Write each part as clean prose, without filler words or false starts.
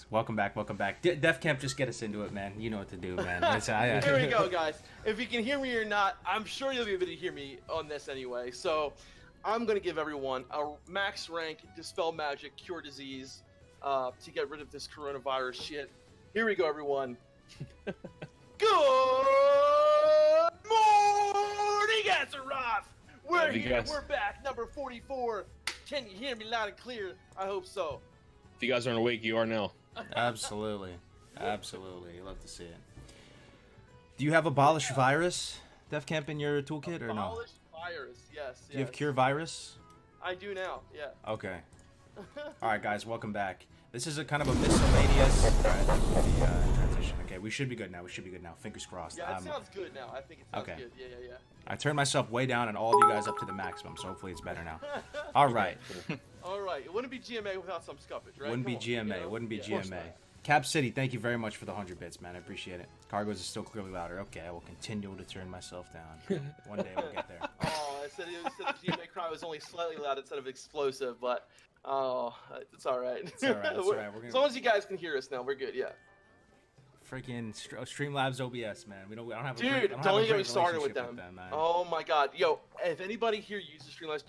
Welcome back. Defcamp, just get us into it, man. You know what to do, man. Here we go, guys. If you can hear me or not, I'm sure you'll be able to hear me on this anyway. So, I'm going to give everyone a max rank Dispel Magic, Cure Disease, to get rid of this coronavirus shit. Here we go, everyone. Good morning, Azeroth! We're here, we're back, number 44. Can you hear me loud and clear? I hope so. If you guys aren't awake, you are now. Absolutely. Love to see it. Do you have Abolish Virus, Defcamp, in your toolkit or no? Abolish Virus, yes. Do you have Cure Virus? I do now, yeah. Okay. Alright, guys, welcome back. This is a kind of a miscellaneous... Alright, transition. Okay, we should be good now. Fingers crossed. Yeah, it sounds good now. I think it sounds good. Yeah. I turned myself way down and all of you guys up to the maximum, so hopefully it's better now. Alright. Alright, it wouldn't be GMA without some scuffage, right? Wouldn't be GMA. Cap City, thank you very much for the 100 bits, man. I appreciate it. Kargoz is still clearly louder. Okay, I will continue to turn myself down. One day we'll get there. Oh, I said the GMA cry was only slightly loud instead of explosive, but it's alright. It's alright. As long as you guys can hear us now, we're good, yeah. Freaking Streamlabs OBS, man. I don't have a Dude, don't even get me started with them. Man. Oh my god. Yo, if anybody here uses Streamlabs,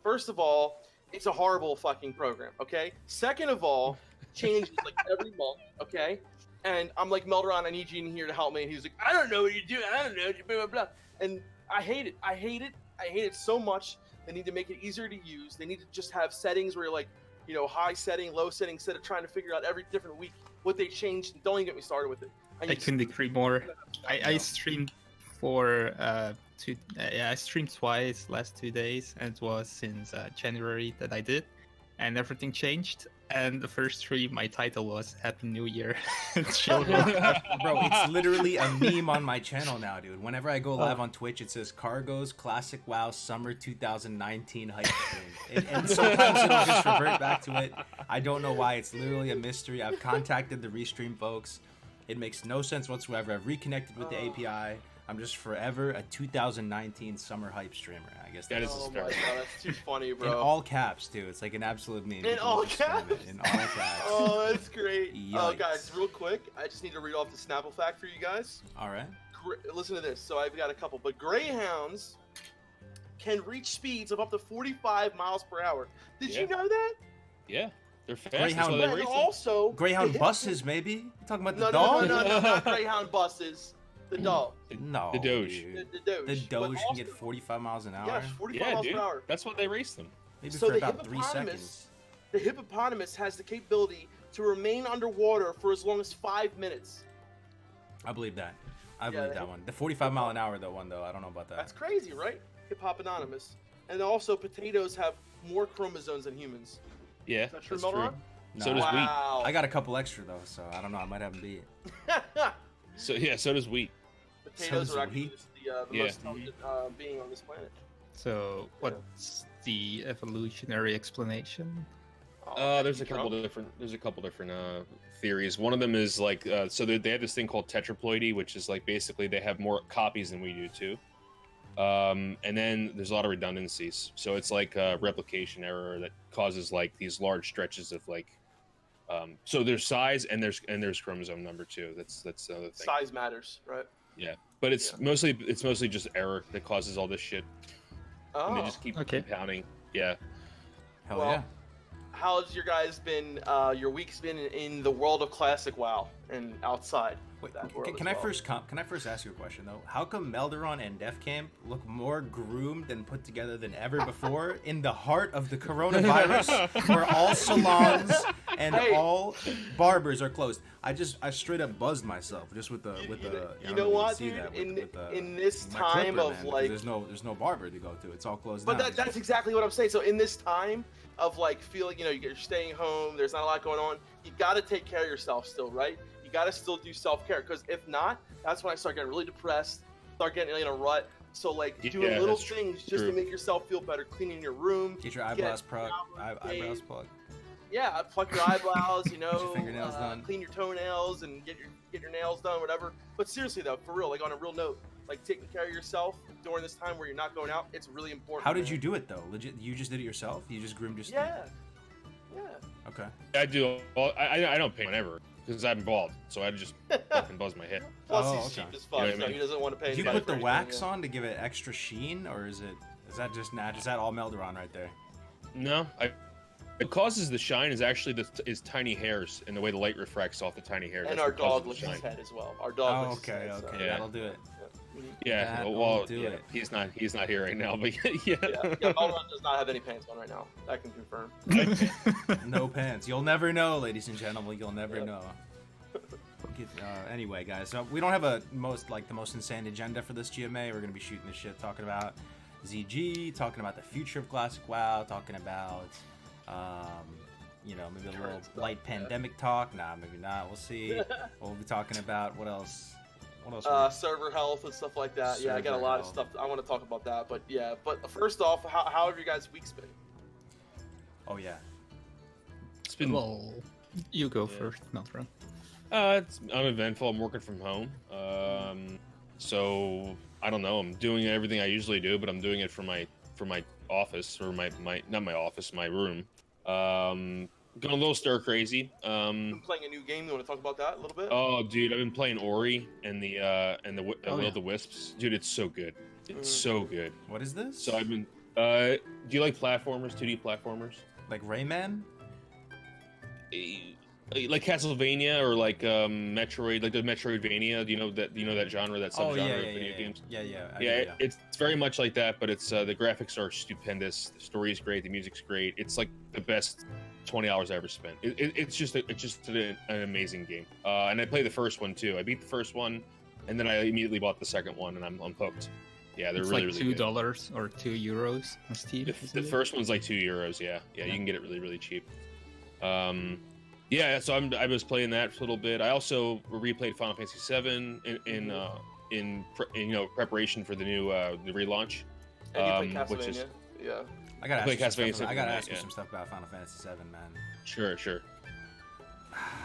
first of all, it's a horrible fucking program, okay? Second of all, changes like every month, okay? And I'm like, Melderon, I need you in here to help me. And he's like, I don't know what you're doing. I don't know. Blah, blah, blah. And I hate it. I hate it so much. They need to make it easier to use. They need to just have settings where you're like, you know, high setting, low setting, instead of trying to figure out every different week what they changed. Don't even get me started with it. I couldn't agree more. I streamed for I streamed twice last 2 days, and it was since January that I did, and everything changed. And the first stream, my title was Happy New Year. Bro, it's literally a meme on my channel now, dude. Whenever I go live on Twitch, it says Kargoz Classic WoW Summer 2019 Hype Stream. And sometimes it'll just revert back to it. I don't know why. It's literally a mystery. I've contacted the Restream folks. It makes no sense whatsoever. I've reconnected with the API. I'm just forever a 2019 summer hype streamer. I guess that is oh my god, that's too funny, bro. In all caps, too. It's like an absolute meme. In all caps? In all caps. Oh, that's great. Yikes. Guys, real quick, I just need to read off the Snapple fact for you guys. All right. Listen to this. So I've got a couple, but greyhounds can reach speeds of up to 45 miles per hour. Did you know that? Yeah. They're fast. Greyhound, and also Greyhound buses, maybe? You talking about the dog? dog? No, not Greyhound buses. The dog. No. The Doge. The Doge. The Doge can get 45 miles an hour? Yeah, 45 miles per hour. That's what they race them. Maybe so for about 3 seconds. The hippopotamus has the capability to remain underwater for as long as 5 minutes. I believe that. I believe that one. The 45 mile an hour one, though, I don't know about that. That's crazy, right? Hippopotamus. And also, potatoes have more chromosomes than humans. Yeah, Is that true, that's Melderon? No. So does wheat. I got a couple extra, though, so I don't know. I might have them beat. So does wheat. Potatoes are actually the most intelligent being on this planet. So, what's the evolutionary explanation? There's a couple different theories. One of them is like so they have this thing called tetraploidy, which is like basically they have more copies than we do too. And then there's a lot of redundancies, so it's like a replication error that causes like these large stretches of like. So there's size and there's chromosome number too. That's the other thing. Size matters, right? Yeah, but it's mostly just error that causes all this shit. Oh. And they just keep compounding. Yeah. Hell yeah. How's your guys been? Your week's been in the world of classic WoW and outside. Wait, can I first ask you a question though? How come Melderon and Defcamp look more groomed and put together than ever before in the heart of the coronavirus, where all salons and all barbers are closed? I straight up buzzed myself just with the you know what, dude? In this time of like, there's no barber to go to. It's all closed. But that's exactly what I'm saying. So in this time of like feeling, you're staying home. There's not a lot going on. You got to take care of yourself still, right? You got to still do self-care, because if not, that's when I start getting really depressed, start getting in a rut. So like doing little things just to make yourself feel better, cleaning your room, get your eyebrows plugged. Yeah, pluck your eyebrows, get your fingernails done, clean your toenails, and get your nails done, whatever. But seriously though, for real, like on a real note, like taking care of yourself during this time where you're not going out, it's really important. How did you do it though? Legit, you just did it yourself? You just groomed yourself? Yeah. Yeah. Okay. I do. I don't pay whenever because I'm bald, so I just fucking buzz my head. Plus, Oh, he's okay. cheap as fuck, You know what I so mean? he doesn't want to pay Do you anybody put for the anything, wax yeah. on to give it extra sheen, or is that just is that all Melderon right there? No, it causes the shine is actually is tiny hairs and the way the light refracts off the tiny hairs. And That's our what causes dog the licks shine. his head as well. Our dog Oh, licks his okay, head, so- okay, Yeah. that'll do it. Yeah, That'll well, do yeah, it. he's not here right now, but yeah. Yeah, Melderon does not have any pants on right now. I can confirm. No pants. You'll never know, ladies and gentlemen. You'll never Yep. know. Anyway, guys, so we don't have the most insane agenda for this GMA. We're gonna be shooting the shit, talking about ZG, talking about the future of Classic WoW, talking about, maybe a little light pandemic talk. Nah, maybe not. We'll see. We'll be talking about what else? Server health and stuff like that. Yeah, I got a Server lot of health. stuff. I want to talk about that, but yeah. But first off, how have your guys' weeks been? Oh yeah. It's been Well, you go Yeah. first, Melderon. I'm eventful. I'm working from home. So I don't know. I'm doing everything I usually do, but I'm doing it from my office or my not my office, my room. Going a little stir crazy. I'm playing a new game. You want to talk about that a little bit? Oh, dude, I've been playing Ori and the Will yeah. of the Wisps. Dude, it's so good. It's so good. What is this? So I've been. Do you like platformers? 2D platformers? Like Rayman? Like Castlevania or like Metroid, like the Metroidvania. Do you know that genre, that Oh subgenre yeah, of yeah, video yeah, games? yeah, Yeah, it's very much like that, but it's the graphics are stupendous. The story's great. The music's great. It's like the best 20 hours I ever spent. It's just an amazing game. And I played the first one too. I beat the first one, and then I immediately bought the second one, and I'm hooked. Yeah, they're It's really like really good. $2 or €2 on Steam. The isn't it? first one's like €2. Yeah, you can get it really really cheap. Yeah, so I was playing that for a little bit. I also replayed Final Fantasy VII in preparation for the new the relaunch. And you play which is Castlevania? Yeah. I gotta play ask you Castlevania some stuff. I gotta Symphony, ask you yeah. some stuff about Final Fantasy VII, man. sure.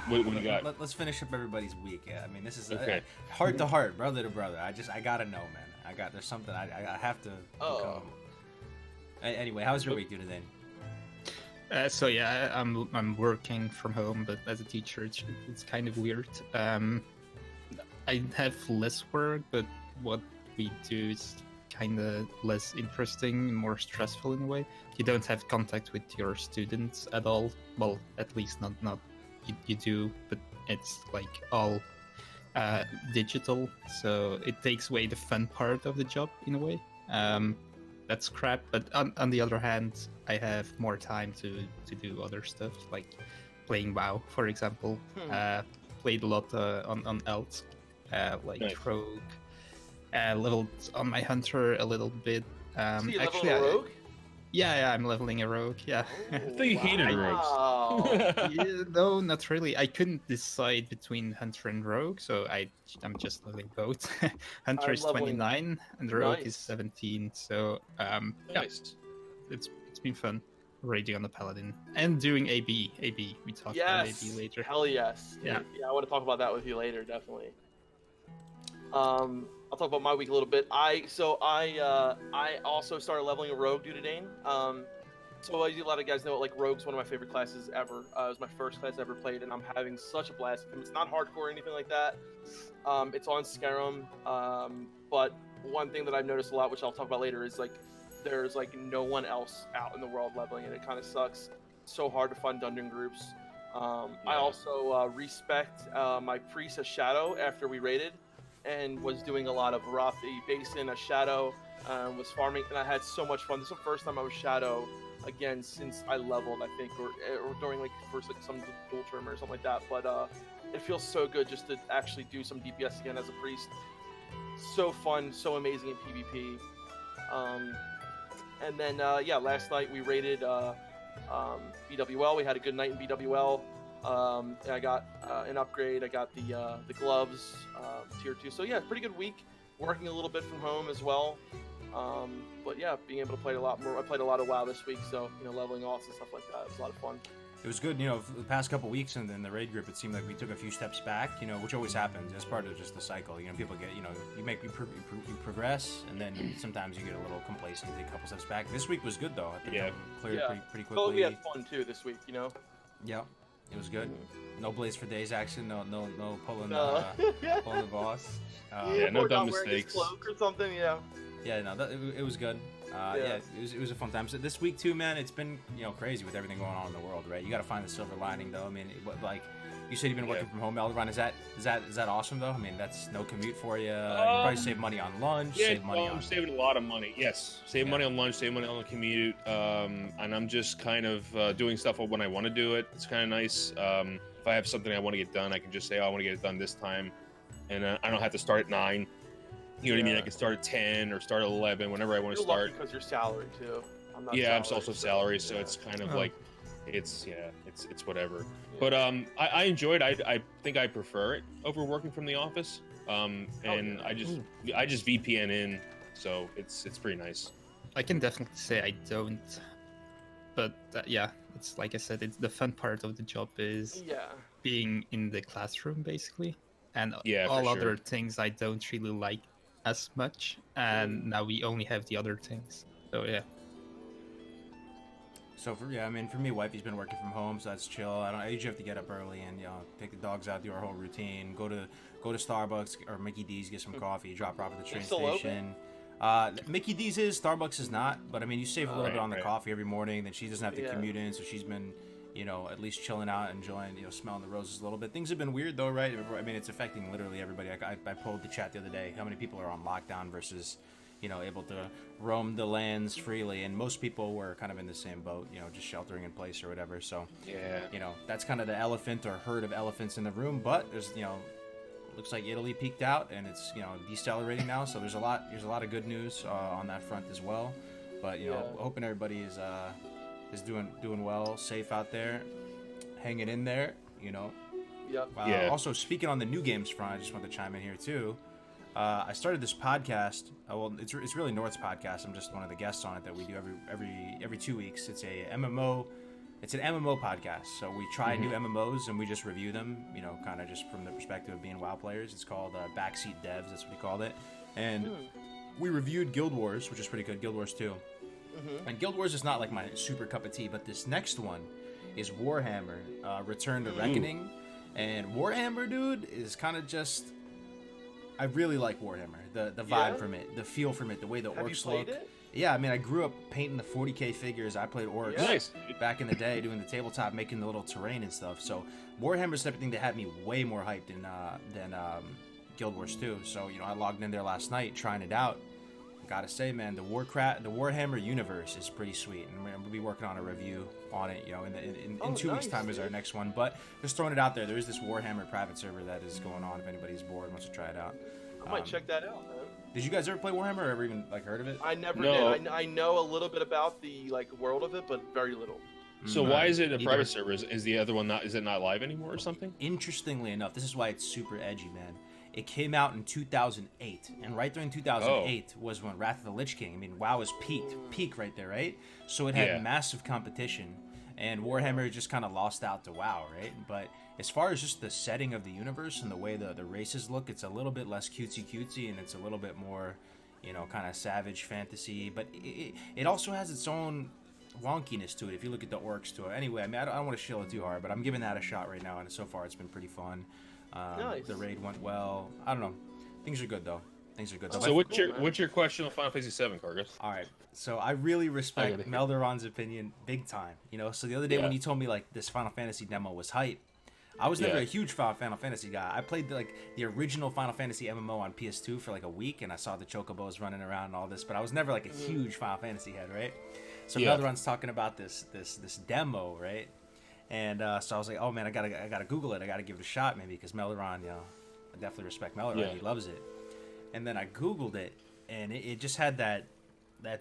What do you got? Let's finish up everybody's week. Yeah, I mean, this is Okay. heart to heart, brother to brother. I gotta know, man. There's something I have to Oh. become. Anyway, how's your week, dude? Then? So yeah, I'm working from home, but as a teacher, it's kind of weird. I have less work, but what we do is kind of less interesting, more stressful in a way. You don't have contact with your students at all. Well, at least not you do, but it's like all digital, so it takes away the fun part of the job in a way. That's crap, but on the other hand, I have more time to do other stuff, like playing WoW, for example. Played a lot on Elts, like Nice. Rogue. Leveled on my Hunter a little bit. So you level Actually, a rogue? yeah, I'm leveling a Rogue, yeah. I thought you hated rogues. Wow. Yeah, no, not really. I couldn't decide between Hunter and Rogue, so I'm just leveling both. Hunter I'm is leveling- 29 and Rogue is Nice. 17. So yeah, Nice. it's been fun raging on the Paladin and doing AB. We talk about Yes. AB later. Hell yes. Yeah. I want to talk about that with you later, definitely. I'll talk about my week a little bit. I also started leveling a rogue Dunedain. So a lot of guys know, like, Rogue's one of my favorite classes ever. It was my first class I ever played, and I'm having such a blast with him. It's not hardcore or anything like that. It's on Skyrim. But one thing that I've noticed a lot, which I'll talk about later, is like there's like no one else out in the world leveling, and it kind of sucks. It's so hard to find dungeon groups. I also respect my priest as Shadow after we raided, and was doing a lot of Rothi Basin as Shadow, was farming, and I had so much fun. This is the first time I was Shadow again since I leveled, I think, or during like first like some dual term or something like that. But it feels so good just to actually do some DPS again as a priest. So fun, so amazing in PvP. And then last night we raided BWL. We had a good night in BWL. And I got an upgrade. I got the gloves, tier 2. So yeah, pretty good week. Working a little bit from home as well. But yeah, being able to play a lot more. I played a lot of WoW this week, so leveling off and stuff like that. It was a lot of fun. it was good. You know, for the past couple weeks and in the raid group, it seemed like we took a few steps back. You know, which always happens. That's part of just the cycle. You know, people get, you know, you progress, and then sometimes you get a little complacent, take a couple steps back. This week was good though. I think cleared pretty quickly. Oh, we had fun too this week. You know. Yeah, it was good. No Blaze for Days action. No pulling No. pulling the boss. Yeah, no Or dumb not wearing his mistakes. cloak or something. Yeah. Yeah, no, it was good. Yeah, it was a fun time. So this week too, man, it's been, you know, crazy with everything going on in the world, right? You got to find the silver lining, though. I mean, like you said, you've been working from home, Melderon. Is that awesome though? I mean, that's no commute for you. You probably save money on lunch. Yeah, save money I'm on. saving a lot of money. Yes, save money on lunch, save money on the commute, and I'm just kind of doing stuff when I want to do it. It's kind of nice. If I have something I want to get done, I can just say, oh, I want to get it done this time, and I don't have to start at 9. You know what I mean? I can start at 10 or start at 11, whenever I want to You're lucky start. because you're salaried too. I'm not. Yeah, I'm salaried, also salary, so it's kind of Oh. like, it's whatever. But I enjoyed. I think I prefer it over working from the office. And I just VPN in, so it's pretty nice. I can definitely say I don't, but yeah, it's like I said, it's the fun part of the job is Yeah. being in the classroom basically, and Yeah, all for other sure. things I don't really like as much. And now we only have the other things, so yeah. So I mean, for me, wifey's been working from home, so that's chill. I usually have to get up early and, you know, take the dogs out, do our whole routine, go to Starbucks or Mickey D's, get some coffee, drop her off at the train It's still station. Mickey D's is, Starbucks is not, but I mean, you save a little bit on the coffee every morning. Then she doesn't have to commute in, so she's been, you know, at least chilling out, enjoying, you know, smelling the roses a little bit. Things have been weird though, right? I mean, it's affecting literally everybody. I polled the chat the other day, how many people are on lockdown versus, you know, able to roam the lands freely, and most people were kind of in the same boat, you know, just sheltering in place or whatever. So Yeah. you know, that's kind of the elephant or herd of elephants in the room. But there's, you know, looks like Italy peaked out and it's, you know, decelerating now. So there's a lot of good news on that front as well. But you know, hoping everybody is doing well, safe out there, hanging in there. You know. Yep. Yeah. Also, speaking on the new games front, I just want to chime in here too. I started this podcast. Well, it's really North's podcast. I'm just one of the guests on it that we do every 2 weeks. It's a MMO. It's an MMO podcast. So we try new MMOs and we just review them. You know, kind of just from the perspective of being WoW players. It's called Backseat Devs. That's what we called it. And we reviewed Guild Wars, which is pretty good. Guild Wars 2. And Guild Wars is not like my super cup of tea, but this next one is Warhammer: Return to Reckoning. And Warhammer, dude, is kind of just. I really like Warhammer. The vibe from it, the feel from it, the way the Have you orcs played look. it? Yeah, I mean, I grew up painting the 40k figures. I played orcs Nice. back in the day, doing the tabletop, making the little terrain and stuff. So Warhammer's the type of thing that had me way more hyped than Guild Wars 2. So you know, I logged in there last night trying it out. Gotta say, man, the Warhammer universe is pretty sweet, and we'll be working on a review on it. You know, in 2 weeks' time is our next one. But just throwing it out there, there is this Warhammer private server that is going on. If anybody's bored, wants to try it out. I might check that out, man. Did you guys ever play Warhammer or ever even like heard of it? I never No. did. I know a little bit about the world of it, but very little. So why is it a Either. private server? Is the other one not? Is it not live anymore or something? Interestingly enough, this is why it's super edgy, man. It came out in 2008, and right during 2008 was when Wrath of the Lich King. I mean, WoW was peak right there, right? So it had massive competition, and Warhammer just kind of lost out to WoW, right? But as far as just the setting of the universe and the way the races look, it's a little bit less cutesy, and it's a little bit more, you know, kind of savage fantasy. But it also has its own wonkiness to it if you look at the orcs to it. Anyway, I mean, I don't want to shill it too hard, but I'm giving that a shot right now, and so far it's been pretty fun. Nice. The raid went well. I don't know. Things are good though. So what's your question on Final Fantasy 7, Kargoz? All right. So I really respect gotta hear. Melderon's opinion big time. You know, so the other day when you told me like this Final Fantasy demo was hype, I was never a huge Final Fantasy guy. I played the original Final Fantasy MMO on PS2 for like a week, and I saw the chocobos running around and all this, but I was never like a huge Final Fantasy head, right? So Melderon's talking about this demo, right? And so I was like, oh man, I gotta Google it. I gotta give it a shot maybe, because Melderon, you know, I definitely respect Melderon. Yeah. He loves it. And then I Googled it, and it just had that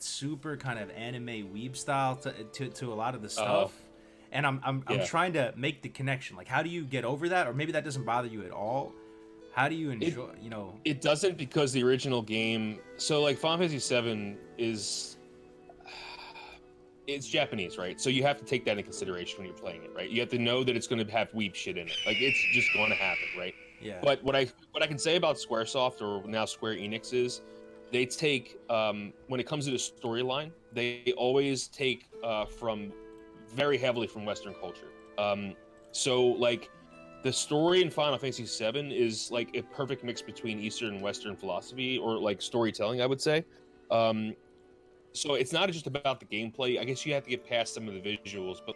super kind of anime weeb style to a lot of the stuff. And I'm trying to make the connection. Like, how do you get over that? Or maybe that doesn't bother you at all. How do you enjoy, you know? It doesn't, because the original game. So like Final Fantasy 7 is. it's Japanese, right? So you have to take that into consideration when you're playing it, right? You have to know that it's going to have weeb shit in it. Like it's just going to happen, right? Yeah. But what I can say about SquareSoft or now Square Enix is they take when it comes to the storyline, they always take from very heavily from Western culture. So like the story in Final Fantasy VII is like a perfect mix between Eastern and Western philosophy or like storytelling, I would say. So it's not just about the gameplay. I guess you have to get past some of the visuals, but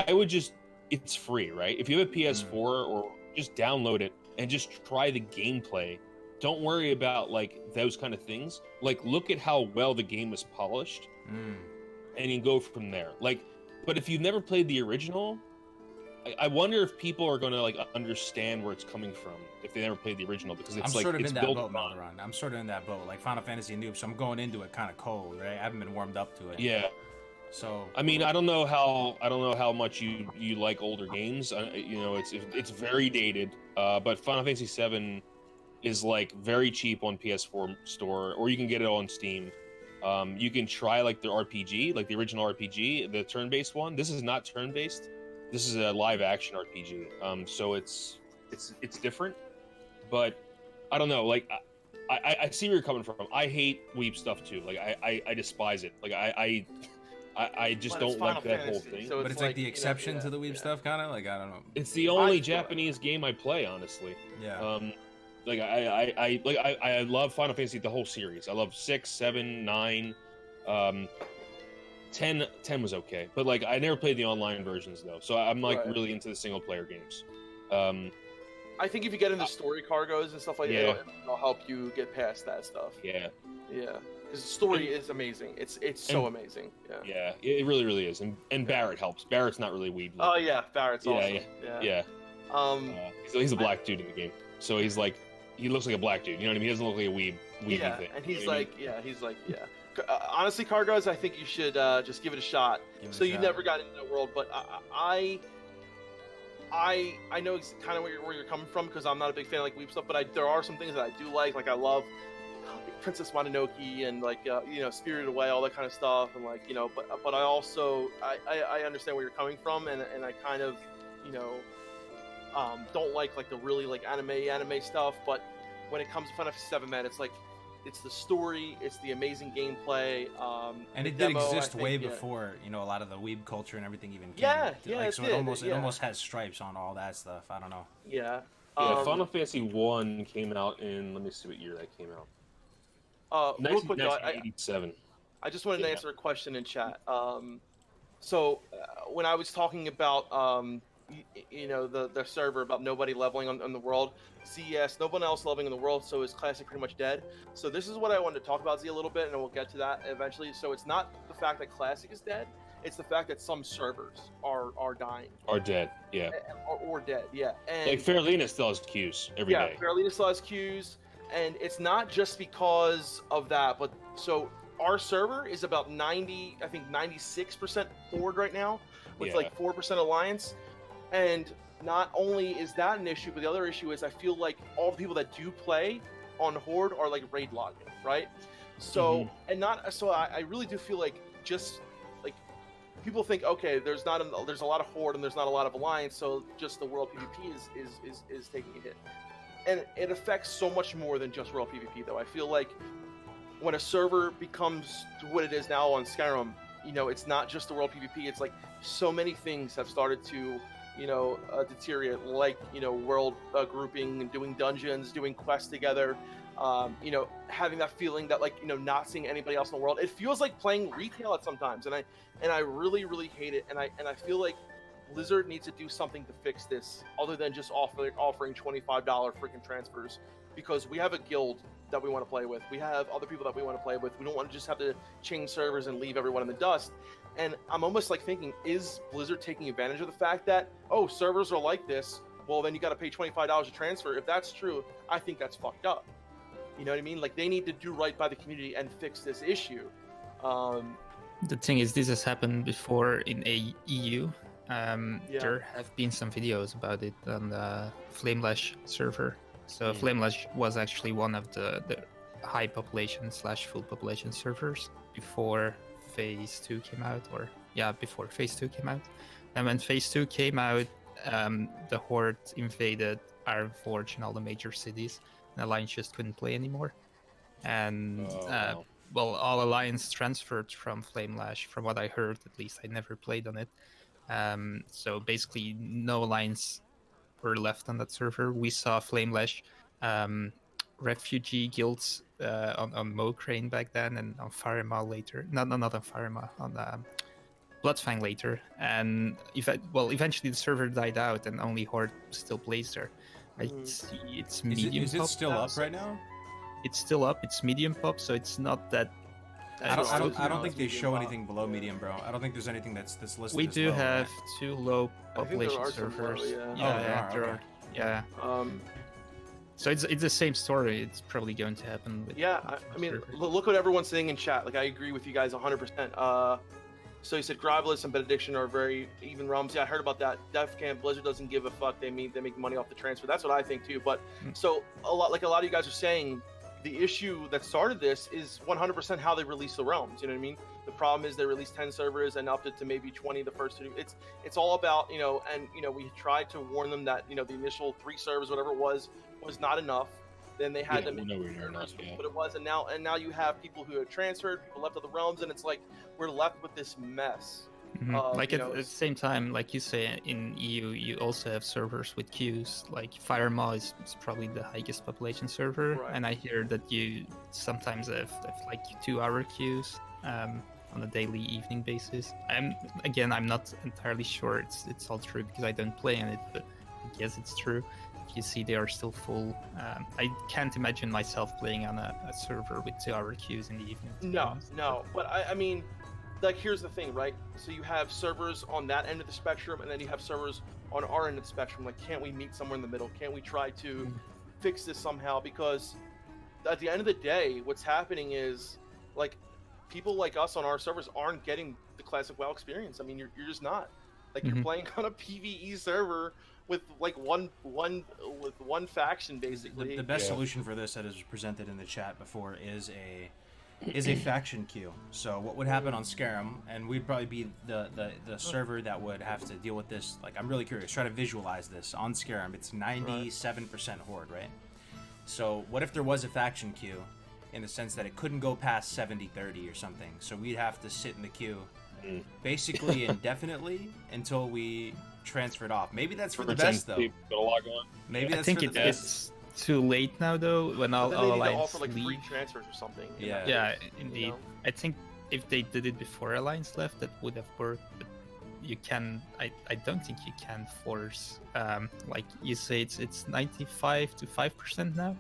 I would just, it's free, right? If you have a PS4 or just download it and just try the gameplay. Don't worry about like those kind of things. Like look at how well the game is polished and you can go from there. Like, but if you've never played the original, I wonder if people are going to like understand where it's coming from if they never played the original, because it's I'm like sort of it's in that built boat, on. Melderon. I'm sort of in that boat, like Final Fantasy noob. So I'm going into it kind of cold, right? I haven't been warmed up to it. Yeah. So I mean, I don't know how much you like older games. You know, it's very dated. But Final Fantasy VII is like very cheap on PS4 store, or you can get it on Steam. You can try like the RPG, like the original RPG, the turn-based one. This is not turn-based. This is a live-action RPG. So it's different, but I don't know. Like I see where you're coming from. I hate weeb stuff too. Like I despise it. Like I just But it's don't like Final that whole Fantasy, thing. so but it's like the exception to the weeb yeah. stuff, kind of like I don't know. It's the only Japanese game I play, honestly. Yeah. Like I love Final Fantasy, the whole series. I love 6, 7, 9, 10 was okay, but like I never played the online versions though, so I'm like really into the single player games. I think if you get into story Kargoz and stuff like that, it'll help you get past that stuff. Yeah, because the story is amazing. It's so amazing. Yeah, it really is, and Barrett helps. Barrett's not really weeb. Oh yeah, Barrett's awesome. Yeah. He's a black dude in the game, so he's like, he looks like a black dude. You know what I mean? He doesn't look like a weeb thing. And he's honestly, Kargoz, I think you should just give it a shot. You never got into that world, but I know kind of where you're coming from, because I'm not a big fan of like weeb stuff, but there are some things that I do like. Like I love Princess Mononoke and like Spirited Away, all that kind of stuff, and like but I also I understand where you're coming from, and I kind of don't like the really like anime stuff, but when it comes to Final Fantasy VII, man, it's like it's the story, it's the amazing gameplay, and it did exist way before a lot of the weeb culture and everything even came. So it almost has stripes on all that stuff. I don't know. Final Fantasy 1 came out in, let me see what year that came out. Real quick, 1987. I just wanted to answer a question in chat. So when I was talking about the server, about nobody leveling on the world, yes, no one else leveling in the world, so is Classic pretty much dead? So this is what I wanted to talk about, Z, a little bit, and we'll get to that eventually. So it's not the fact that Classic is dead, it's the fact that some servers are dying. Are dead, yeah. Or dead, yeah. And like Fairlina still has queues every day. Yeah, Fairlina still has queues, and it's not just because of that, but so our server is about 96% Horde right now, with like 4% Alliance. And not only is that an issue, but the other issue is I feel like all the people that do play on Horde are like raid logging, right? So I really do feel like just like people think, okay, there's a lot of Horde and there's not a lot of Alliance, so just the World PvP is taking a hit. And it affects so much more than just World PvP, though. I feel like when a server becomes what it is now on Skyrim, it's not just the World PvP. It's like so many things have started to, deteriorate, like, world grouping and doing dungeons, doing quests together, having that feeling that like, not seeing anybody else in the world. It feels like playing retail at sometimes, and I really, really hate it. And I feel like Blizzard needs to do something to fix this, other than just offering $25 freaking transfers, because we have a guild that we want to play with. We have other people that we want to play with. We don't want to just have to change servers and leave everyone in the dust. And I'm almost like thinking, is Blizzard taking advantage of the fact that, oh, servers are like this, well, then you got to pay $25 a transfer? If that's true, I think that's fucked up. You know what I mean? Like, they need to do right by the community and fix this issue. The thing is, this has happened before in EU. There have been some videos about it on the Flamelash server. So Flamelash was actually one of the high population / full population servers before Phase 2 came out, or Yeah, before Phase 2 came out. And when Phase 2 came out, the Horde invaded Ironforge and all the major cities, and Alliance just couldn't play anymore. And wow. well, all Alliance transferred from Flamelash, from what I heard at least. I never played on it. So basically, no Alliance were left on that server. We saw Flamelash refugee guilds on Mokraine back then, and on Firema later. Not on Firema, on Bloodfang later. And eventually the server died out, and only Horde still plays there. I see it's medium. Is it pop still now, up right now? It's still up. It's medium pop, so it's not that. I don't think they medium show pop. anything below medium, bro. I don't think there's anything that's listed. We as do low, have right? 2 low I think there population are some low, servers. yeah. Oh, there are, okay. Yeah. So it's the same story. It's probably going to happen. With Yeah, I mean, look what everyone's saying in chat. Like, I agree with you guys 100%. So you said Grovelous and Benediction are very even realms. Yeah, I heard about that. Defcamp, Blizzard doesn't give a fuck. They make money off the transfer. That's what I think too. But so a lot of you guys are saying, the issue that started this is 100% how they release the realms. You know what I mean? The problem is they released 10 servers and upped it to maybe 20 the first 2. It's all about, you know, and you know, we tried to warn them that, you know, the initial 3 servers, whatever it was not enough. Then they had to make servers, what it was, and now you have people who have transferred, people left of the realms, and it's like we're left with this mess. Like at the same time, like you say, in EU, you also have servers with queues. Like Firemaw is probably the highest population server, Right. and I hear that you sometimes have like 2-hour queues on a daily evening basis. I'm not entirely sure it's all true because I don't play on it, but I guess it's true. If you see they are still full, I can't imagine myself playing on a server with 2-hour queues in the evening. No, but I mean, like, here's the thing, right? So you have servers on that end of the spectrum, and then you have servers on our end of the spectrum. Like, can't we meet somewhere in the middle? Can't we try to fix this somehow? Because at the end of the day, what's happening is, like, people like us on our servers aren't getting the classic WoW experience. I mean, you're just not. Like, you're playing on a PvE server with like one faction, basically. The best solution for this that is presented in the chat before is a faction queue. So what would happen on Scarum, and we'd probably be the server that would have to deal with this. Like, I'm really curious. Try to visualize this on Scarum. It's 97% Horde, right? So what if there was a faction queue, in the sense that it couldn't go past 70-30 or something? So we'd have to sit in the queue basically indefinitely until we transferred off. Maybe that's for the best, though. Maybe that's for the best. It's too late now, though, when all Alliance offer, like, leave. free transfers or something. Yeah, indeed. You know? I think if they did it before Alliance left, that would have worked. But you can, I don't think you can force. Like you say, it's 95 to 5% now.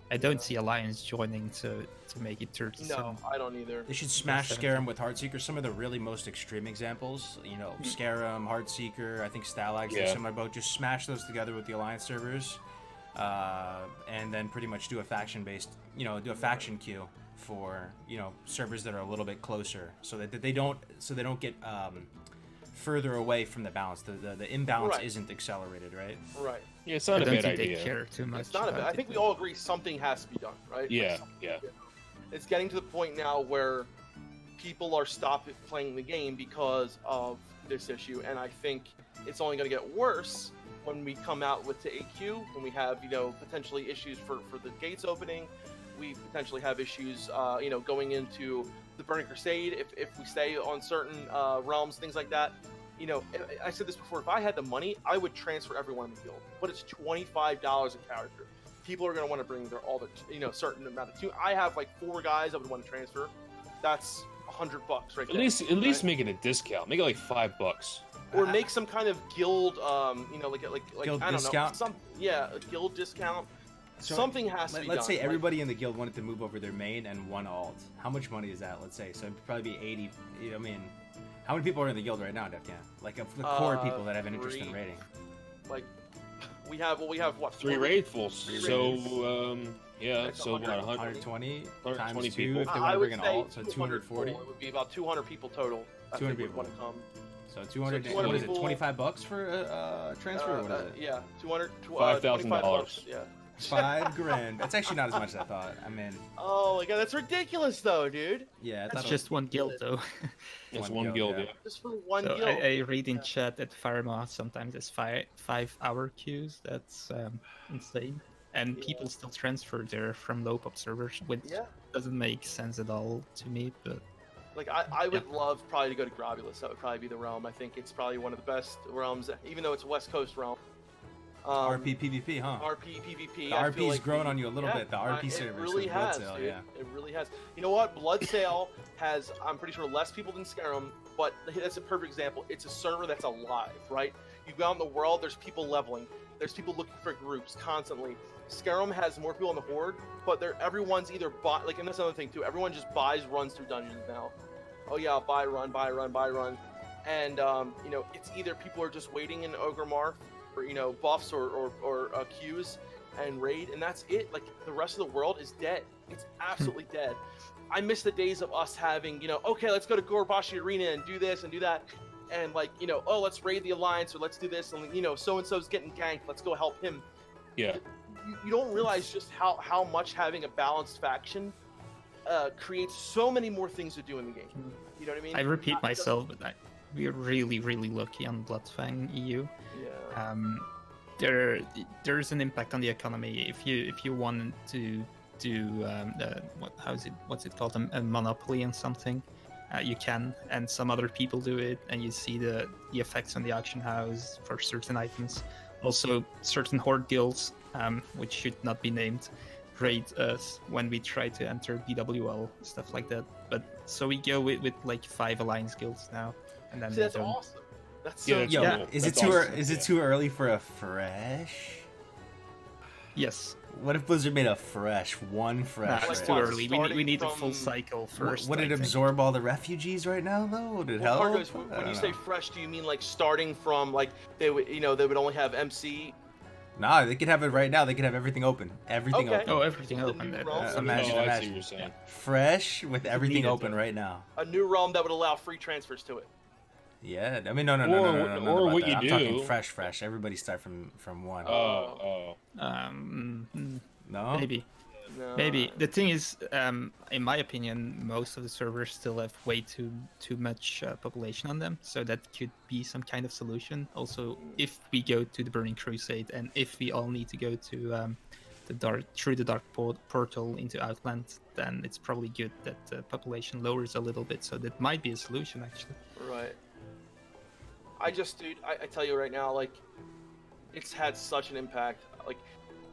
I don't see Alliance joining to make it 37. No, I don't either. They should smash Scarum with Heartseeker. Some of the really most extreme examples, you know, Scarum, Heartseeker, I think Stalags, they're similar boat. Just smash those together with the Alliance servers, and then pretty much do a faction-based, you know, do a faction queue for, you know, servers that are a little bit closer, so that they don't get further away from the balance. The imbalance isn't accelerated, right? Right. Yeah, it's not a bad think idea. They care too much. It's not a bad. I think we all agree something has to be done, right? Yeah, yeah. It's getting to the point now where people are stopping playing the game because of this issue, and I think it's only going to get worse when we come out with the AQ, when we have, you know, potentially issues for the gates opening. We potentially have issues, you know, going into the Burning Crusade if we stay on certain realms, things like that. You know, I said this before, if I had the money, I would transfer everyone in the guild. But it's $25 a character. People are going to want to bring all the, you know, certain amount of... I have like 4 guys I would want to transfer. That's $100 right there. At least make it a discount. Make it like $5. Or make some kind of guild, you know, like guild I don't discount? know. A guild discount. So something has to be done. Let's say everybody in the guild wanted to move over their main and 1 alt. How much money is that, let's say? So it'd probably be 80, you know, I mean... How many people are in the guild right now, Defcamp? Like, of the core people that have an interest in raiding. Like, we have what? 3 raidfuls. So, yeah, so what, 120 times 20 2 people? if they want to bring an alt, so 240. It would be about 200 people total. 200 people. Want to come. So 200, So what is it, people- $25 for a transfer, or what is it? Yeah, $200, $5,000. $25, yeah. 5 grand. It's actually not as much as I thought. I mean, Oh my god, that's ridiculous though, dude. yeah, I That's thought It's it just one guild though. It's one guild, yeah. Just for one So guild. I read in chat that Pharma sometimes has 5-hour queues. That's insane. And people still transfer there from low pop servers, which doesn't make sense at all to me. But Like I would love probably to go to Grobulus. That would probably be the realm. I think it's probably one of the best realms, even though it's a West Coast realm. RP PvP, huh? RP PvP. The I feel RP's like grown on you a little bit. The RP it server, really Blood has, Sale, dude. yeah. It really has. You know what? Bloodsail has, I'm pretty sure, less people than Skyrim, but that's a perfect example. It's a server that's alive, right? You go out in the world, there's people leveling. There's people looking for groups constantly. Skyrim has more people in the Horde, but everyone's either like, and that's another thing too. Everyone just buys runs through dungeons now. Oh yeah, buy run, buy run, buy run, and you know, it's either people are just waiting in Ogre Marth for, you know, buffs or queues and raid, and that's it. Like, the rest of the world is dead. It's absolutely dead. I miss the days of us having, you know, okay, let's go to Gorbashi Arena and do this and do that, and like, you know, oh, let's raid the Alliance, or let's do this, and you know, so and so's getting ganked, let's go help him. Yeah. You don't realize just how much having a balanced faction creates so many more things to do in the game. You know what I mean? I repeat myself, but we're really, really lucky on Bloodfang EU. Yeah. There's an impact on the economy if you want to do what's it called, a monopoly on something, you can, and some other people do it, and you see the effects on the auction house for certain items. Also, certain horde guilds, which should not be named, raid us when we try to enter BWL, stuff like that. But so we go with like 5 alliance guilds now, and then See, that's awesome. That's so Yeah, that's Yo, cool. is That's it too awesome. is it too early for a fresh? Yes. What if Blizzard made a fresh, one fresh? Nah, it's raid? too what, early. We need a full starting cycle Would first. would I it think. absorb all the refugees right now though? Would it help? Kargoz, I when don't you say know. fresh, do you mean like starting from, like, they would, you know, they would only have MC? Nah, they could have it right now. They could have everything open. Everything Okay. open. Oh, everything The open. new That- realm? that's Imagine, Oh, I see imagine. what you're saying. Fresh with everything needed, open though. right now. A new realm that would allow free transfers to it. Yeah, I mean, no, Or about what that. you I'm talking do- fresh. Everybody start from one. Oh. No, Maybe. No. Maybe. The thing is, in my opinion, most of the servers still have way too much population on them, so that could be some kind of solution. Also, if we go to the Burning Crusade, and if we all need to go to through the dark portal into Outland, then it's probably good that the population lowers a little bit. So that might be a solution, actually. Right. Dude, I tell you right now, like, it's had such an impact. Like,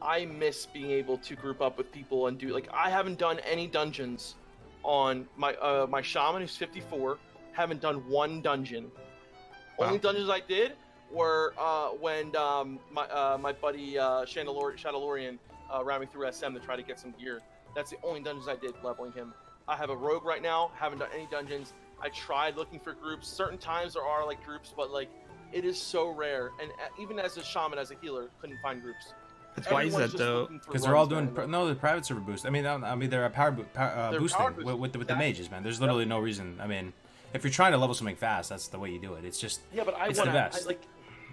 I miss being able to group up with people and do, like, I haven't done any dungeons on my shaman who's 54. Haven't done one dungeon. Wow. Only dungeons I did were when my buddy Shadowlorian ran me through SM to try to get some gear. That's the only dungeons I did, leveling him. I have a rogue right now. Haven't done any dungeons. I tried looking for groups. Certain times there are like groups, but like it is so rare. And even as a shaman, as a healer, couldn't find groups. But why is Everyone's that just though? looking for because they're all runs, doing man. the private server boost. I mean, they're a power They're boosting power boosting, with the exactly. mages, man. There's literally no reason. I mean, if you're trying to level something fast, that's the way you do it. It's just, Yeah, but I It's want the to best. like